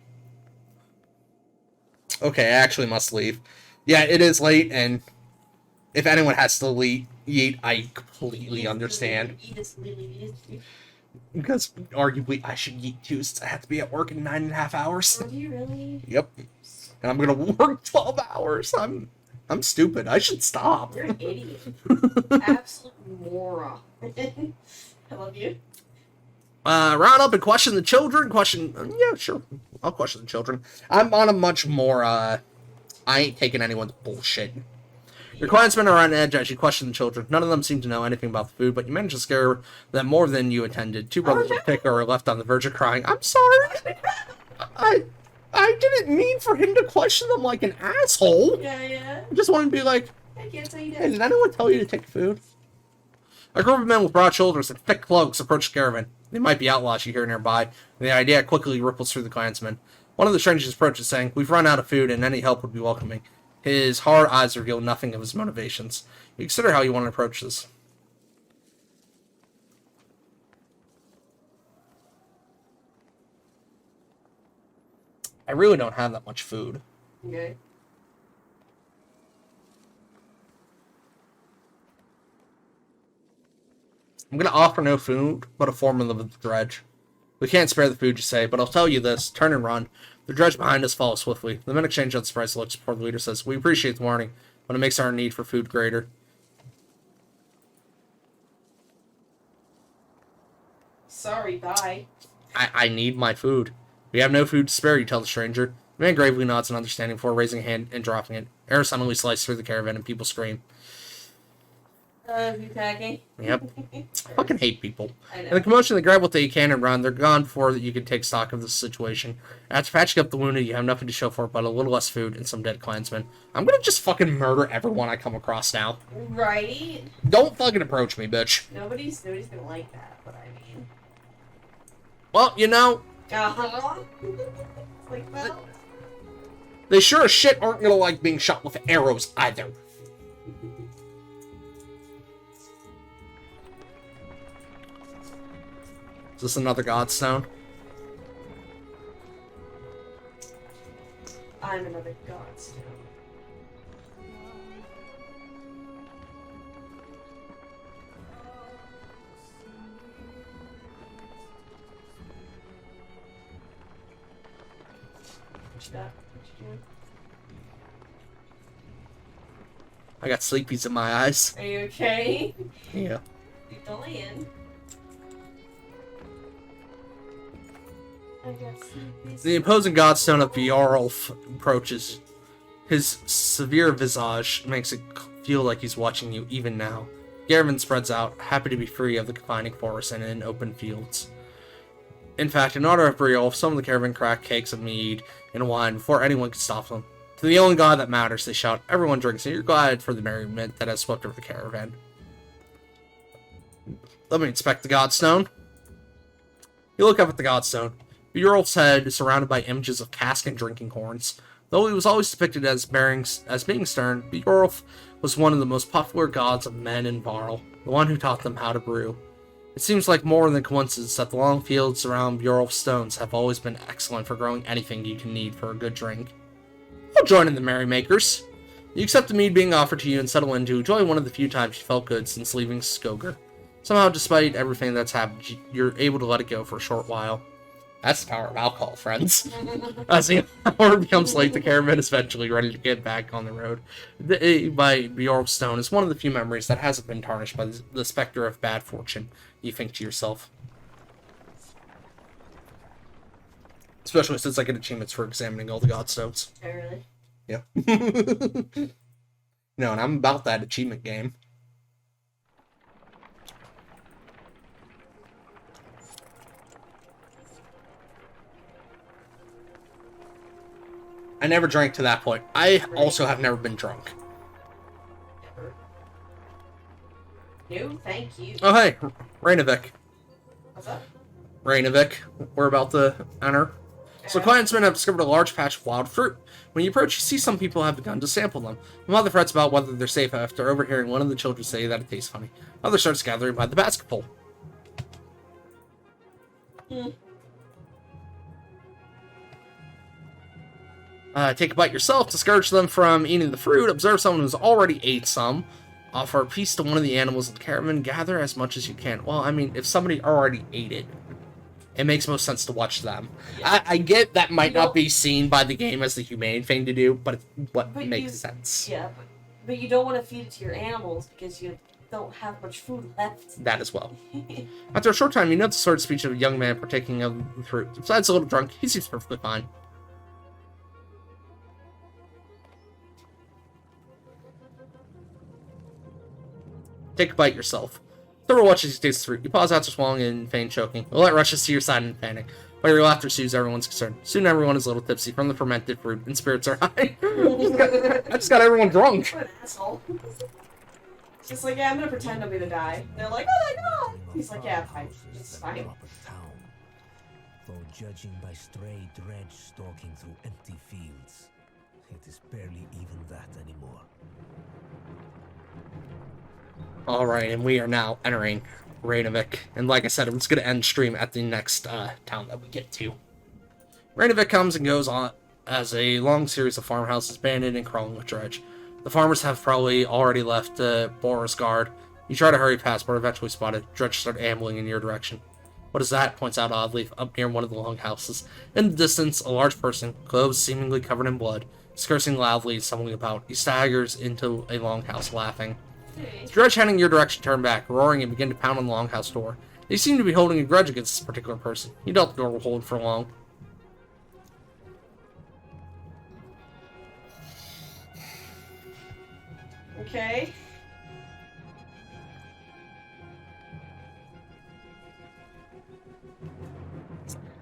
Okay, I actually must leave. Yeah, it is late, and if anyone has to eat, I completely understand. Because arguably I should eat too, since I have to be at work in 9.5 hours. Oh, do you really? Yep. And I'm gonna work 12 hours. I'm stupid. I should stop. You're an idiot. Absolute moron. I love you. Round up and question the children. Yeah, sure. I'll question the children. I'm on a much more, I ain't taking anyone's bullshit. Your clansmen are on edge as you question the children. None of them seem to know anything about the food, but you manage to scare them more than you intended. Two brothers in particular are left on the verge of crying. I'm sorry. I didn't mean for him to question them like an asshole. Yeah. I just wanted to be like, I can't tell you that. hey, did anyone tell you to take food? A group of men with broad shoulders and thick cloaks approach the caravan. They might be outlaws you hear nearby, and the idea quickly ripples through the clansmen. One of the strangers approaches, saying, "We've run out of food, and any help would be welcoming." His hard eyes reveal nothing of his motivations. You consider how you want to approach this. I really don't have that much food. Okay. I'm going to offer no food, but a formula of the dredge. We can't spare the food, you say, but I'll tell you this. Turn and run. The dredge behind us follows swiftly. The men exchange unsurprised looks before the leader says, "We appreciate the warning, but it makes our need for food greater." Sorry, bye. I need my food. We have no food to spare, you tell the stranger. The man gravely nods in understanding before raising a hand and dropping it. Air suddenly slices through the caravan and people scream. You tagging? Yep. Fucking hate people. I know. In the commotion, they grab what they can and run. They're gone before you can take stock of the situation. After patching up the wounded, you have nothing to show for it but a little less food and some dead clansmen. I'm gonna just fucking murder everyone I come across now. Right? Don't fucking approach me, bitch. Nobody's gonna like that, but I mean. Well, you know, Like, well. they sure as shit aren't gonna like being shot with arrows either. Is this another godstone? I'm another godstone. What you got? What you doing? I got sleepies in my eyes. Are you okay? Yeah. Leave the land. I got sleepies. The imposing godstone of Bjarolf approaches. His severe visage makes it feel like he's watching you even now. Caravan spreads out, happy to be free of the confining forest and in open fields. In fact, in honor of Bjarolf, some of the caravan crack cakes of mead and wine before anyone could stop them. To the only god that matters, they shout. Everyone drinks, and you're glad for the merriment that has swept over the caravan. Let me inspect the godstone. You look up at the godstone. Bjarolf's head is surrounded by images of cask and drinking horns. Though he was always depicted as being stern, Bjarolf was one of the most popular gods of men in Varl, the one who taught them how to brew. It seems like more than coincidence that the long fields around Bjarolf's stones have always been excellent for growing anything you can need for a good drink. I'll join in the merrymakers. You accept the mead being offered to you and settle in to enjoy one of the few times you felt good since leaving Skoger. Somehow, despite everything that's happened, you're able to let it go for a short while. That's the power of alcohol, friends. As the hour becomes late, the caravan is eventually ready to get back on the road. By Bjarolf's stone is one of the few memories that hasn't been tarnished by the specter of bad fortune, you think to yourself. Especially since I get achievements for examining all the godstones. Oh, really? Yeah. No, and I'm about that achievement game. I never drank to that point. I also have never been drunk. Never. No, thank you. Oh, hey, Rainovic. What's up? Rainovic. We're about to enter. So clansmen have discovered a large patch of wild fruit. When you approach, you see some people have begun to sample them. The mother frets about whether they're safe after overhearing one of the children say that it tastes funny. Mother starts gathering by the basketful. Take a bite yourself, discourage them from eating the fruit, observe someone who's already ate some, offer a piece to one of the animals in the caravan, gather as much as you can. Well, I mean, if somebody already ate it, it makes most sense to watch them. Yeah. I get that might not be seen by the game as the humane thing to do, but it's what makes sense. Yeah, but you don't want to feed it to your animals because you don't have much food left. That as well. After a short time, you note the sort of speech of a young man partaking of the fruit. Besides a little drunk, he seems perfectly fine. Take a bite yourself. Thorough watches you taste the fruit. You pause after swallowing and feign choking. The light rushes to your side in panic. But your laughter soothes everyone's concern. Soon everyone is a little tipsy from the fermented fruit, and spirits are high. I just got everyone drunk. What an asshole. It's just like, yeah, I'm gonna pretend I'm gonna die. And they're like, oh my god! He's like, yeah, fine. It's fine. Though judging by stray dredge stalking through empty fields, it is barely even that anymore. Alright, and we are now entering Reykjavik. And like I said, I'm just going to end stream at the next town that we get to. Reykjavik comes and goes on as a long series of farmhouses abandoned and crawling with dredge. The farmers have probably already left Boris Guard. You try to hurry past, but are eventually spotted. Dredge start ambling in your direction. What is that? Points out oddly up near one of the longhouses. In the distance, a large person, clothes seemingly covered in blood, is cursing loudly and stumbling about. He staggers into a longhouse, laughing. The dredge heading your direction turn back, roaring, and begin to pound on the longhouse door. They seem to be holding a grudge against this particular person. You doubt the door will hold for long. Okay.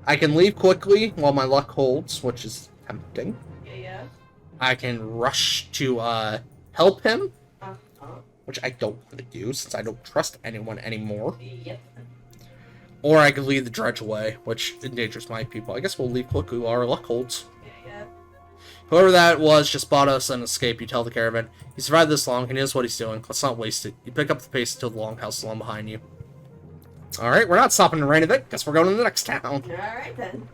I can leave quickly while my luck holds, which is tempting. Yeah. I can rush to help him, Uh-huh. which I don't want to do since I don't trust anyone anymore. Yep. Or I could lead the dredge away, which endangers my people. I guess we'll leave quickly while our luck holds. Yeah. Whoever that was just bought us an escape, you tell the caravan. He survived this long, he knows what he's doing. Let's not waste it. You pick up the pace until the longhouse is long behind you. Alright, we're not stopping in Reykjavik. Guess we're going to the next town. Alright then.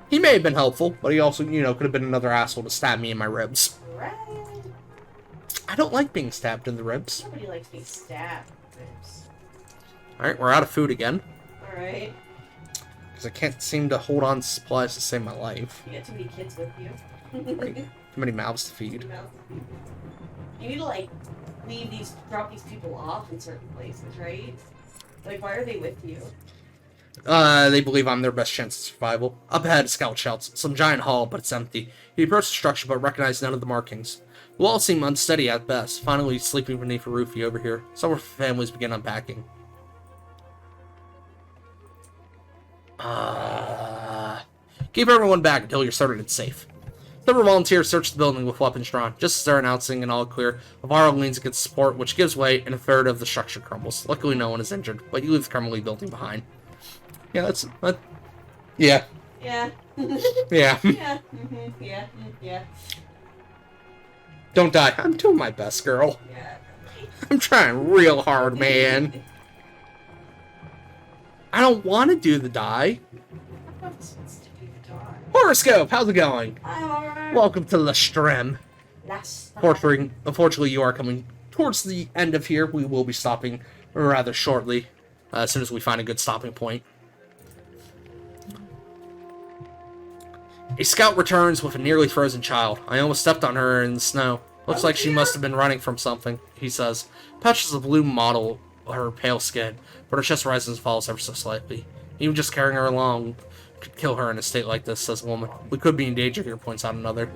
He may have been helpful, but he also, could have been another asshole to stab me in my ribs. Right. I don't like being stabbed in the ribs. Nobody likes being stabbed. Alright, we're out of food again. Alright. Because I can't seem to hold on to supplies to save my life. You got too many kids with you. Too many mouths to feed. You need to, drop these people off in certain places, right? Like, why are they with you? They believe I'm their best chance of survival. Up ahead, a scout shouts. Some giant hall, but it's empty. He approached the structure, but recognized none of the markings. The walls seem unsteady at best. Finally, sleeping beneath a roof, you overhear. Several families begin unpacking. Keep everyone back until you're certain it's safe. Several volunteers search the building with weapons drawn. Just as they're announcing an all clear, a vial leans against support, which gives way, and a third of the structure crumbles. Luckily, no one is injured, but you leave the crumbly building behind. Yeah, that's... yeah. Yeah. Yeah. Yeah. Mm-hmm. Yeah. Yeah. Don't die. I'm doing my best, girl. Yeah. I'm trying real hard, man. I don't want to do the die. Horoscope, how's it going? Welcome to the stream. Unfortunately, you are coming towards the end of here. We will be stopping rather shortly, as soon as we find a good stopping point. A scout returns with a nearly frozen child. I almost stepped on her in the snow. Looks like she must have been running from something, he says. Patches of blue model her pale skin, but her chest rises and falls ever so slightly. Even just carrying her along could kill her in a state like this, says a woman. We could be in danger here, points out another.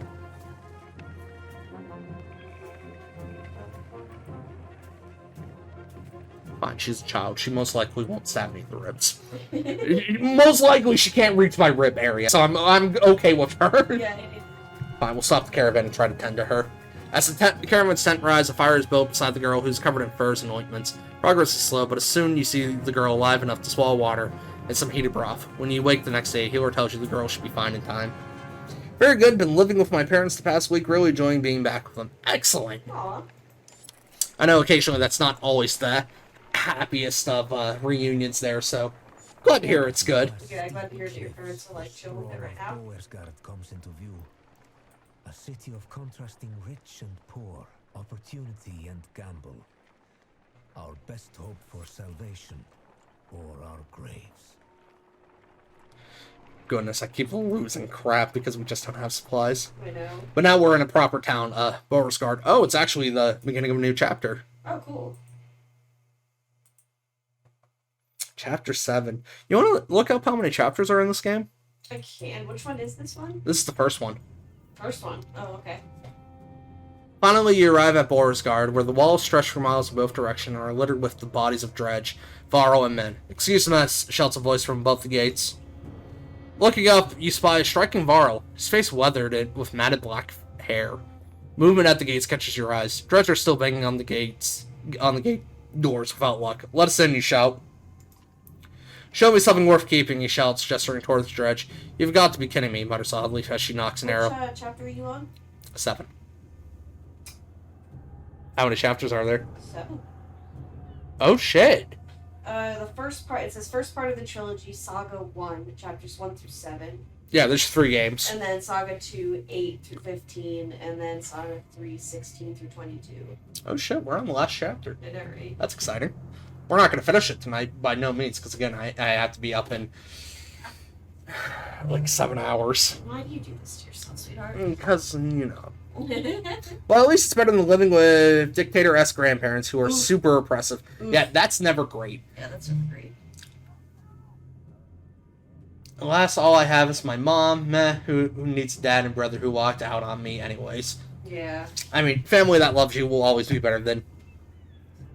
Fine, she's a child. She most likely won't stab me in the ribs. Most likely she can't reach my rib area, so I'm okay with her. Yeah. Fine, we'll stop the caravan and try to tend to her. As the caravan's tent rises, a fire is built beside the girl, who's covered in furs and ointments. Progress is slow, but as soon you see the girl alive enough to swallow water, and some heated broth. When you wake the next day, a healer tells you the girl should be fine in time. Very good. Been living with my parents the past week. Really enjoying being back with them. Excellent. Aw. I know occasionally that's not always the happiest of reunions there, so glad to hear it's good. Yeah, I'm glad to hear that your parents are like chill with it right now. Boersgard comes into view. A city of contrasting rich and poor, opportunity and gamble. Our best hope for salvation, or our graves. Goodness, I keep losing crap because we just don't have supplies. I know. But now we're in a proper town, Boersgard. Oh, it's actually the beginning of a new chapter. Oh, cool. Chapter 7. You want to look up how many chapters are in this game? I can. Which one is this one? This is the first one. First one. Oh, okay. Finally, you arrive at Boersgard, where the walls stretch for miles in both directions and are littered with the bodies of Dredge, Varl, and men. Excuse the mess, shouts a voice from above the gates. Looking up, you spy a striking Varl, his face weathered and with matted black hair. Movement at the gates catches your eyes. Dredge are still banging on the gate doors without luck. Let us in, you shout. Show me something worth keeping, he shouts, gesturing towards Dredge. You've got to be kidding me, mutters Oddleaf as she knocks an arrow. Which chapter are you on? 7. How many chapters are there? 7. Oh, shit. The first part, it says first part of the trilogy, Saga 1, chapters 1 through 7. Yeah, there's 3 games. And then Saga 2, 8 through 15. And then Saga 3, 16 through 22. Oh, shit, we're on the last chapter. I know, right? That's exciting. We're not going to finish it tonight, by no means, because, again, I have to be up in, like, 7 hours. Why do you do this to yourself, sweetheart? Because, you know. Well, at least it's better than living with dictator-esque grandparents who are Ooh. super oppressive. Ooh. Yeah, that's never great. Yeah, that's really great. Alas, all I have is my mom, who needs a dad and brother who walked out on me anyways. Yeah. I mean, family that loves you will always be better than...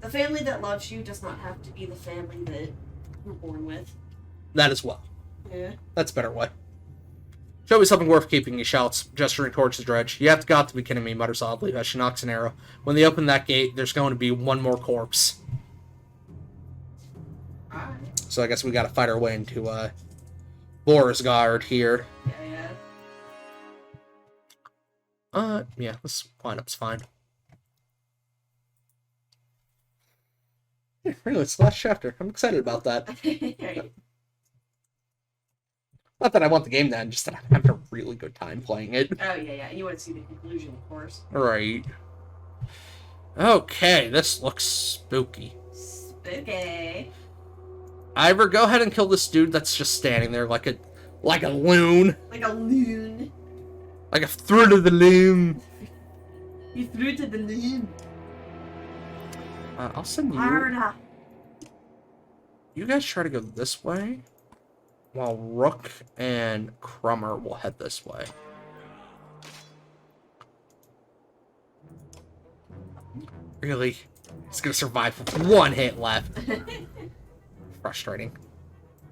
The family that loves you does not have to be the family that you're born with. that as well. Yeah. That's a better way. Show me something worth keeping, he shouts, gesturing towards the Dredge. You have got to be kidding me, mutters Oddleaf as she knocks an arrow. When they open that gate, there's going to be one more corpse. Alright. So I guess we gotta fight our way into, Boersgard here. Yeah. This lineup's fine. Yeah, really, it's the last chapter. I'm excited about that. Right. Not that I want the game to end, just that I'm having a really good time playing it. Oh, yeah. You want to see the conclusion, of course. Right. Okay, this looks spooky. Spooky. Ivor, go ahead and kill this dude that's just standing there like a loon. Like a loon. Like a through to the loon. You threw to the loon. I'll send you. Arda. You guys try to go this way, while Rook and Crummer will head this way. Really? He's gonna survive with 1 hit left. Frustrating.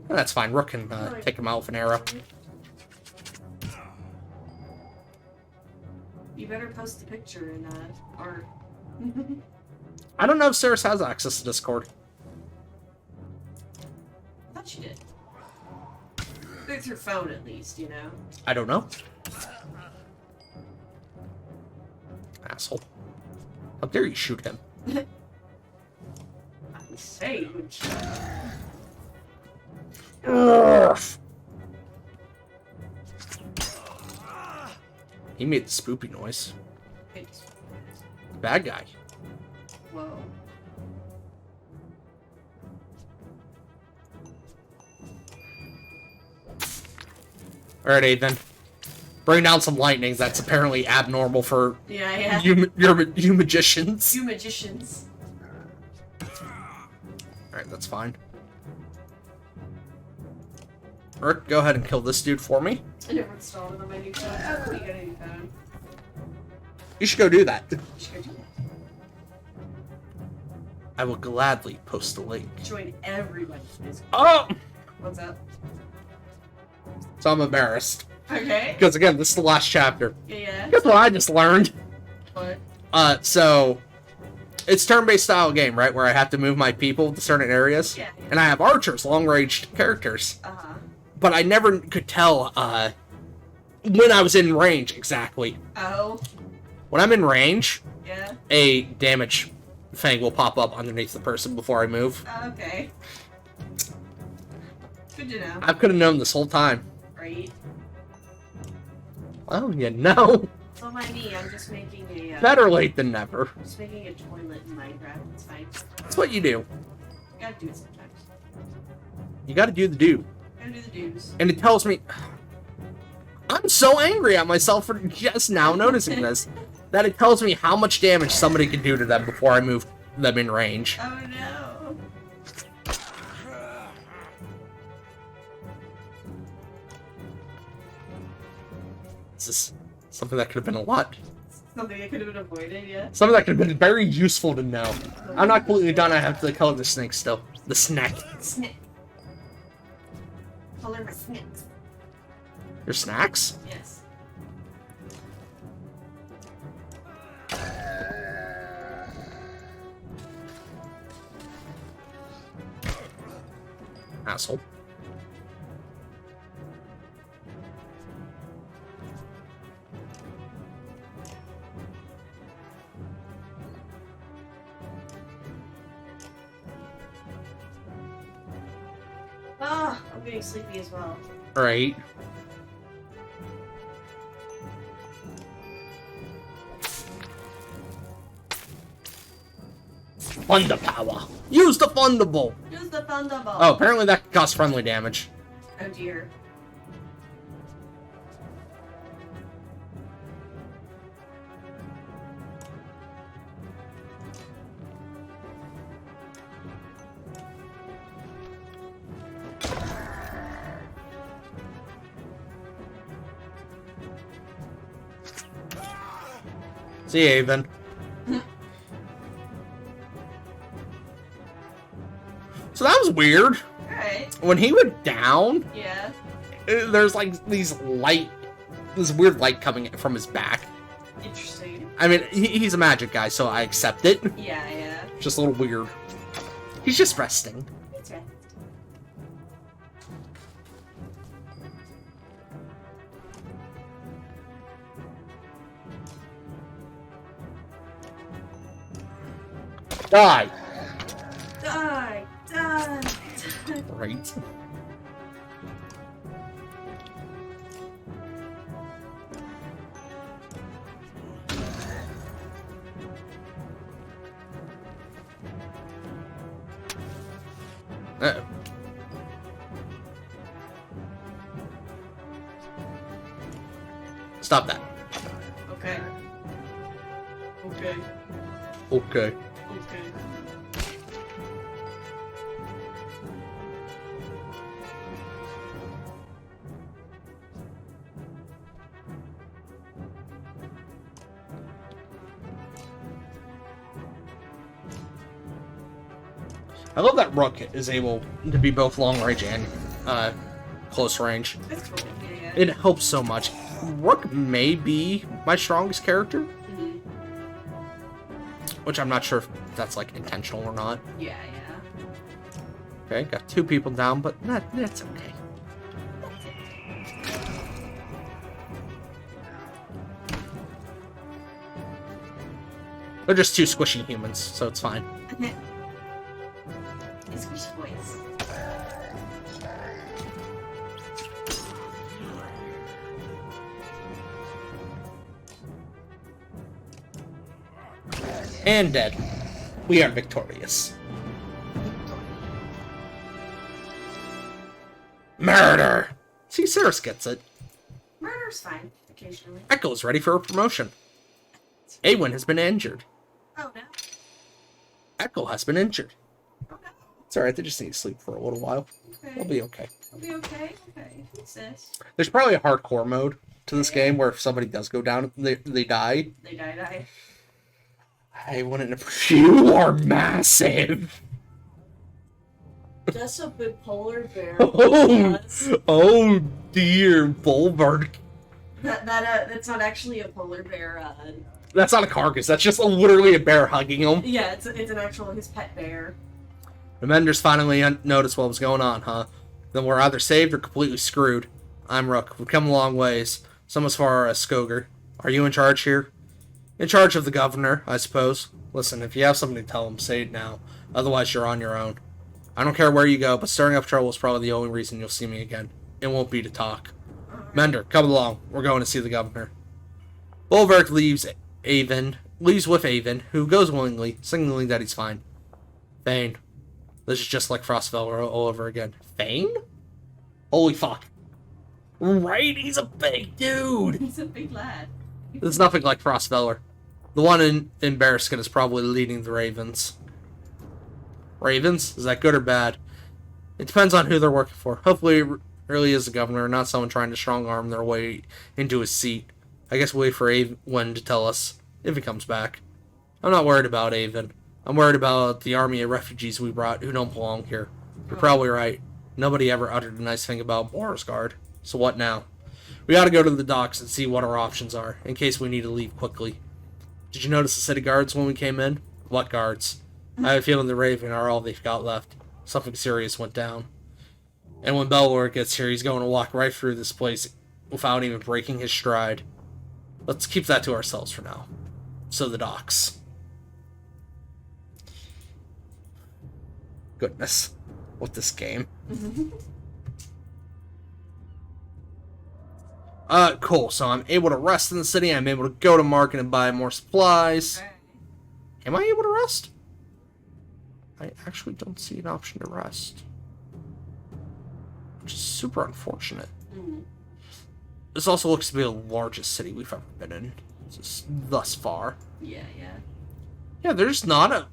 That's fine. Rook can take him out with an arrow. You better post the picture in art. I don't know if Cirrus has access to Discord. I thought you did. With your phone, at least, you know. I don't know. Asshole. How dare you shoot him? I say, would Ugh. He made the spoopy noise. Bad guy. Whoa. Alright, Ethan. Bring down some lightning that's apparently abnormal for Yeah. you magicians. You magicians. Alright, that's fine. Rick, go ahead and kill this dude for me. I never installed it on my new phone. Oh, you got a new phone. You should go do that. You should go do that. I will gladly post the link. Join everybody. Oh! What's up? So I'm embarrassed. Okay. Because again, this is the last chapter. Yeah. Guess what I just learned? What? So it's turn-based style game, right? Where I have to move my people to certain areas. Yeah. And I have archers, long-range characters. Uh-huh. But I never could tell when I was in range exactly. Oh. When I'm in range, Yeah. a damage thing will pop up underneath the person before I move. Okay. Good to know. I could have known this whole time. Right? Well, you know. Don't mind me, I'm just making a... Better late than never. Just making a toilet in Minecraft, it's fine. That's what you do. Gotta do it sometimes. You gotta do the do. Gotta do the dues. And it tells me... I'm so angry at myself for just now noticing this. That it tells me how much damage somebody can do to them before I move them in range. Oh no. This is something that could have been a lot. Something that could have been avoided, yeah. Something that could have been very useful to know. I'm not completely done. I have to color the snake still. The snack. Snip. Color my snips. Your snacks? Yes. Asshole. Ah, I'm getting sleepy as well. Right. Thunder power. Use the Thunderbolt. Use the thunderbolt. Oh, apparently that could cause friendly damage. Oh dear. See ya, Avon. So that was weird. Alright. When he went down, Yeah. there's like this weird light coming from his back. Interesting. I mean, he's a magic guy, so I accept it. Yeah, yeah. Just a little weird. He's just resting. It's right. Die. Die! Die! Die! Right. Uh-oh. Stop that. Okay. Okay. Okay. Okay. I love that Rook is able to be both long range and close range. That's cool. Yeah, yeah. It helps so much. Rook may be my strongest character, Mhm. which I'm not sure if that's like intentional or not. Yeah, yeah. Okay, got 2 people down, but that's okay. They're just 2 squishy humans, so it's fine. It's squishy voice. And dead. We are victorious. Murder! See, Cirrus gets it. Murder's fine, occasionally. Echo's ready for a promotion. Awen has been injured. Oh no. Echo has been injured. Oh no. It's alright, they just need to sleep for a little while. Okay. They'll be okay. We'll be okay. Okay. What's this? There's probably a hardcore mode to this game where if somebody does go down, they die. They die. I wouldn't. You are massive. That's a big polar bear. Oh, oh dear, Bulwark. That's not actually a polar bear. That's not a carcass. That's just literally a bear hugging him. Yeah, it's an actual his pet bear. The Menders finally noticed what was going on, huh? Then we're either saved or completely screwed. I'm Rook. We've come a long ways. Some as far as Skoger. Are you in charge here? In charge of the governor, I suppose. Listen, if you have something to tell him, say it now. Otherwise, you're on your own. I don't care where you go, but stirring up trouble is probably the only reason you'll see me again. It won't be to talk. Mender, come along. We're going to see the governor. Bolverk leaves with Avon, who goes willingly, signaling that he's fine. Thane. This is just like Frostfeller all over again. Thane? Holy fuck. Right? He's a big dude. He's a big lad. There's nothing like Frostfeller. The one in Bearskin is probably leading the Ravens. Ravens? Is that good or bad? It depends on who they're working for. Hopefully it really is the governor, not someone trying to strong-arm their way into his seat. I guess we'll wait for Avon to tell us, if he comes back. I'm not worried about Avon. I'm worried about the army of refugees we brought who don't belong here. You're probably right. Nobody ever uttered a nice thing about Borisgard. So what now? We ought to go to the docks and see what our options are, in case we need to leave quickly. Did you notice the city guards when we came in? What guards? I have a feeling the Raven are all they've got left. Something serious went down. And when Belor gets here, he's going to walk right through this place without even breaking his stride. Let's keep that to ourselves for now. So the docks. Goodness. With this game. Cool. So I'm able to rest in the city. I'm able to go to market and buy more supplies. Am I able to rest? I actually don't see an option to rest. Which is super unfortunate. This also looks to be the largest city we've ever been in. Thus far. Yeah. Yeah, there's not a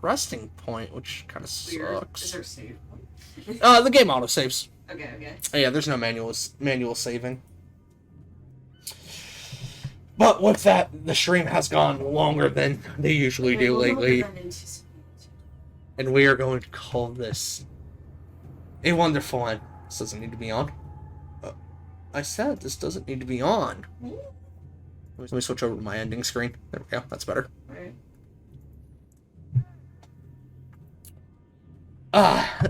resting point, which kind of sucks. Is there a save point? The game auto saves. Okay. Yeah, there's no manual saving. But with that, the stream has gone longer than they usually do lately. And we are going to call this a wonderful end. This doesn't need to be on. I said this doesn't need to be on. Let me switch over to my ending screen. There we go. That's better.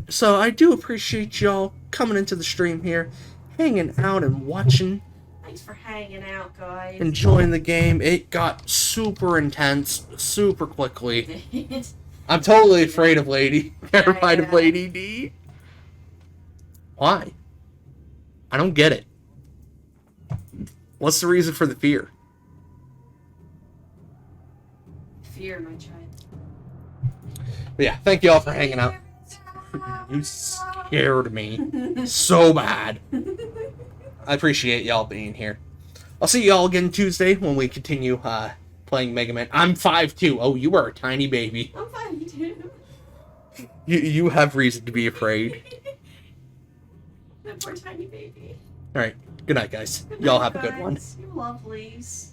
So I do appreciate y'all coming into the stream here, hanging out and watching. Thanks for hanging out, guys. Enjoying the game. It got super intense, super quickly. I'm totally afraid of Lady. Terrified of Lady D. Why? I don't get it. What's the reason for the fear? Fear, my child. But yeah, thank you all for hanging out. You scared me so bad. I appreciate y'all being here. I'll see y'all again Tuesday when we continue playing Mega Man. I'm 5'2". Oh, you are a tiny baby. I'm 5'2". You have reason to be afraid. That poor tiny baby. Alright, good night, guys. Y'all have a good one. You lovelies.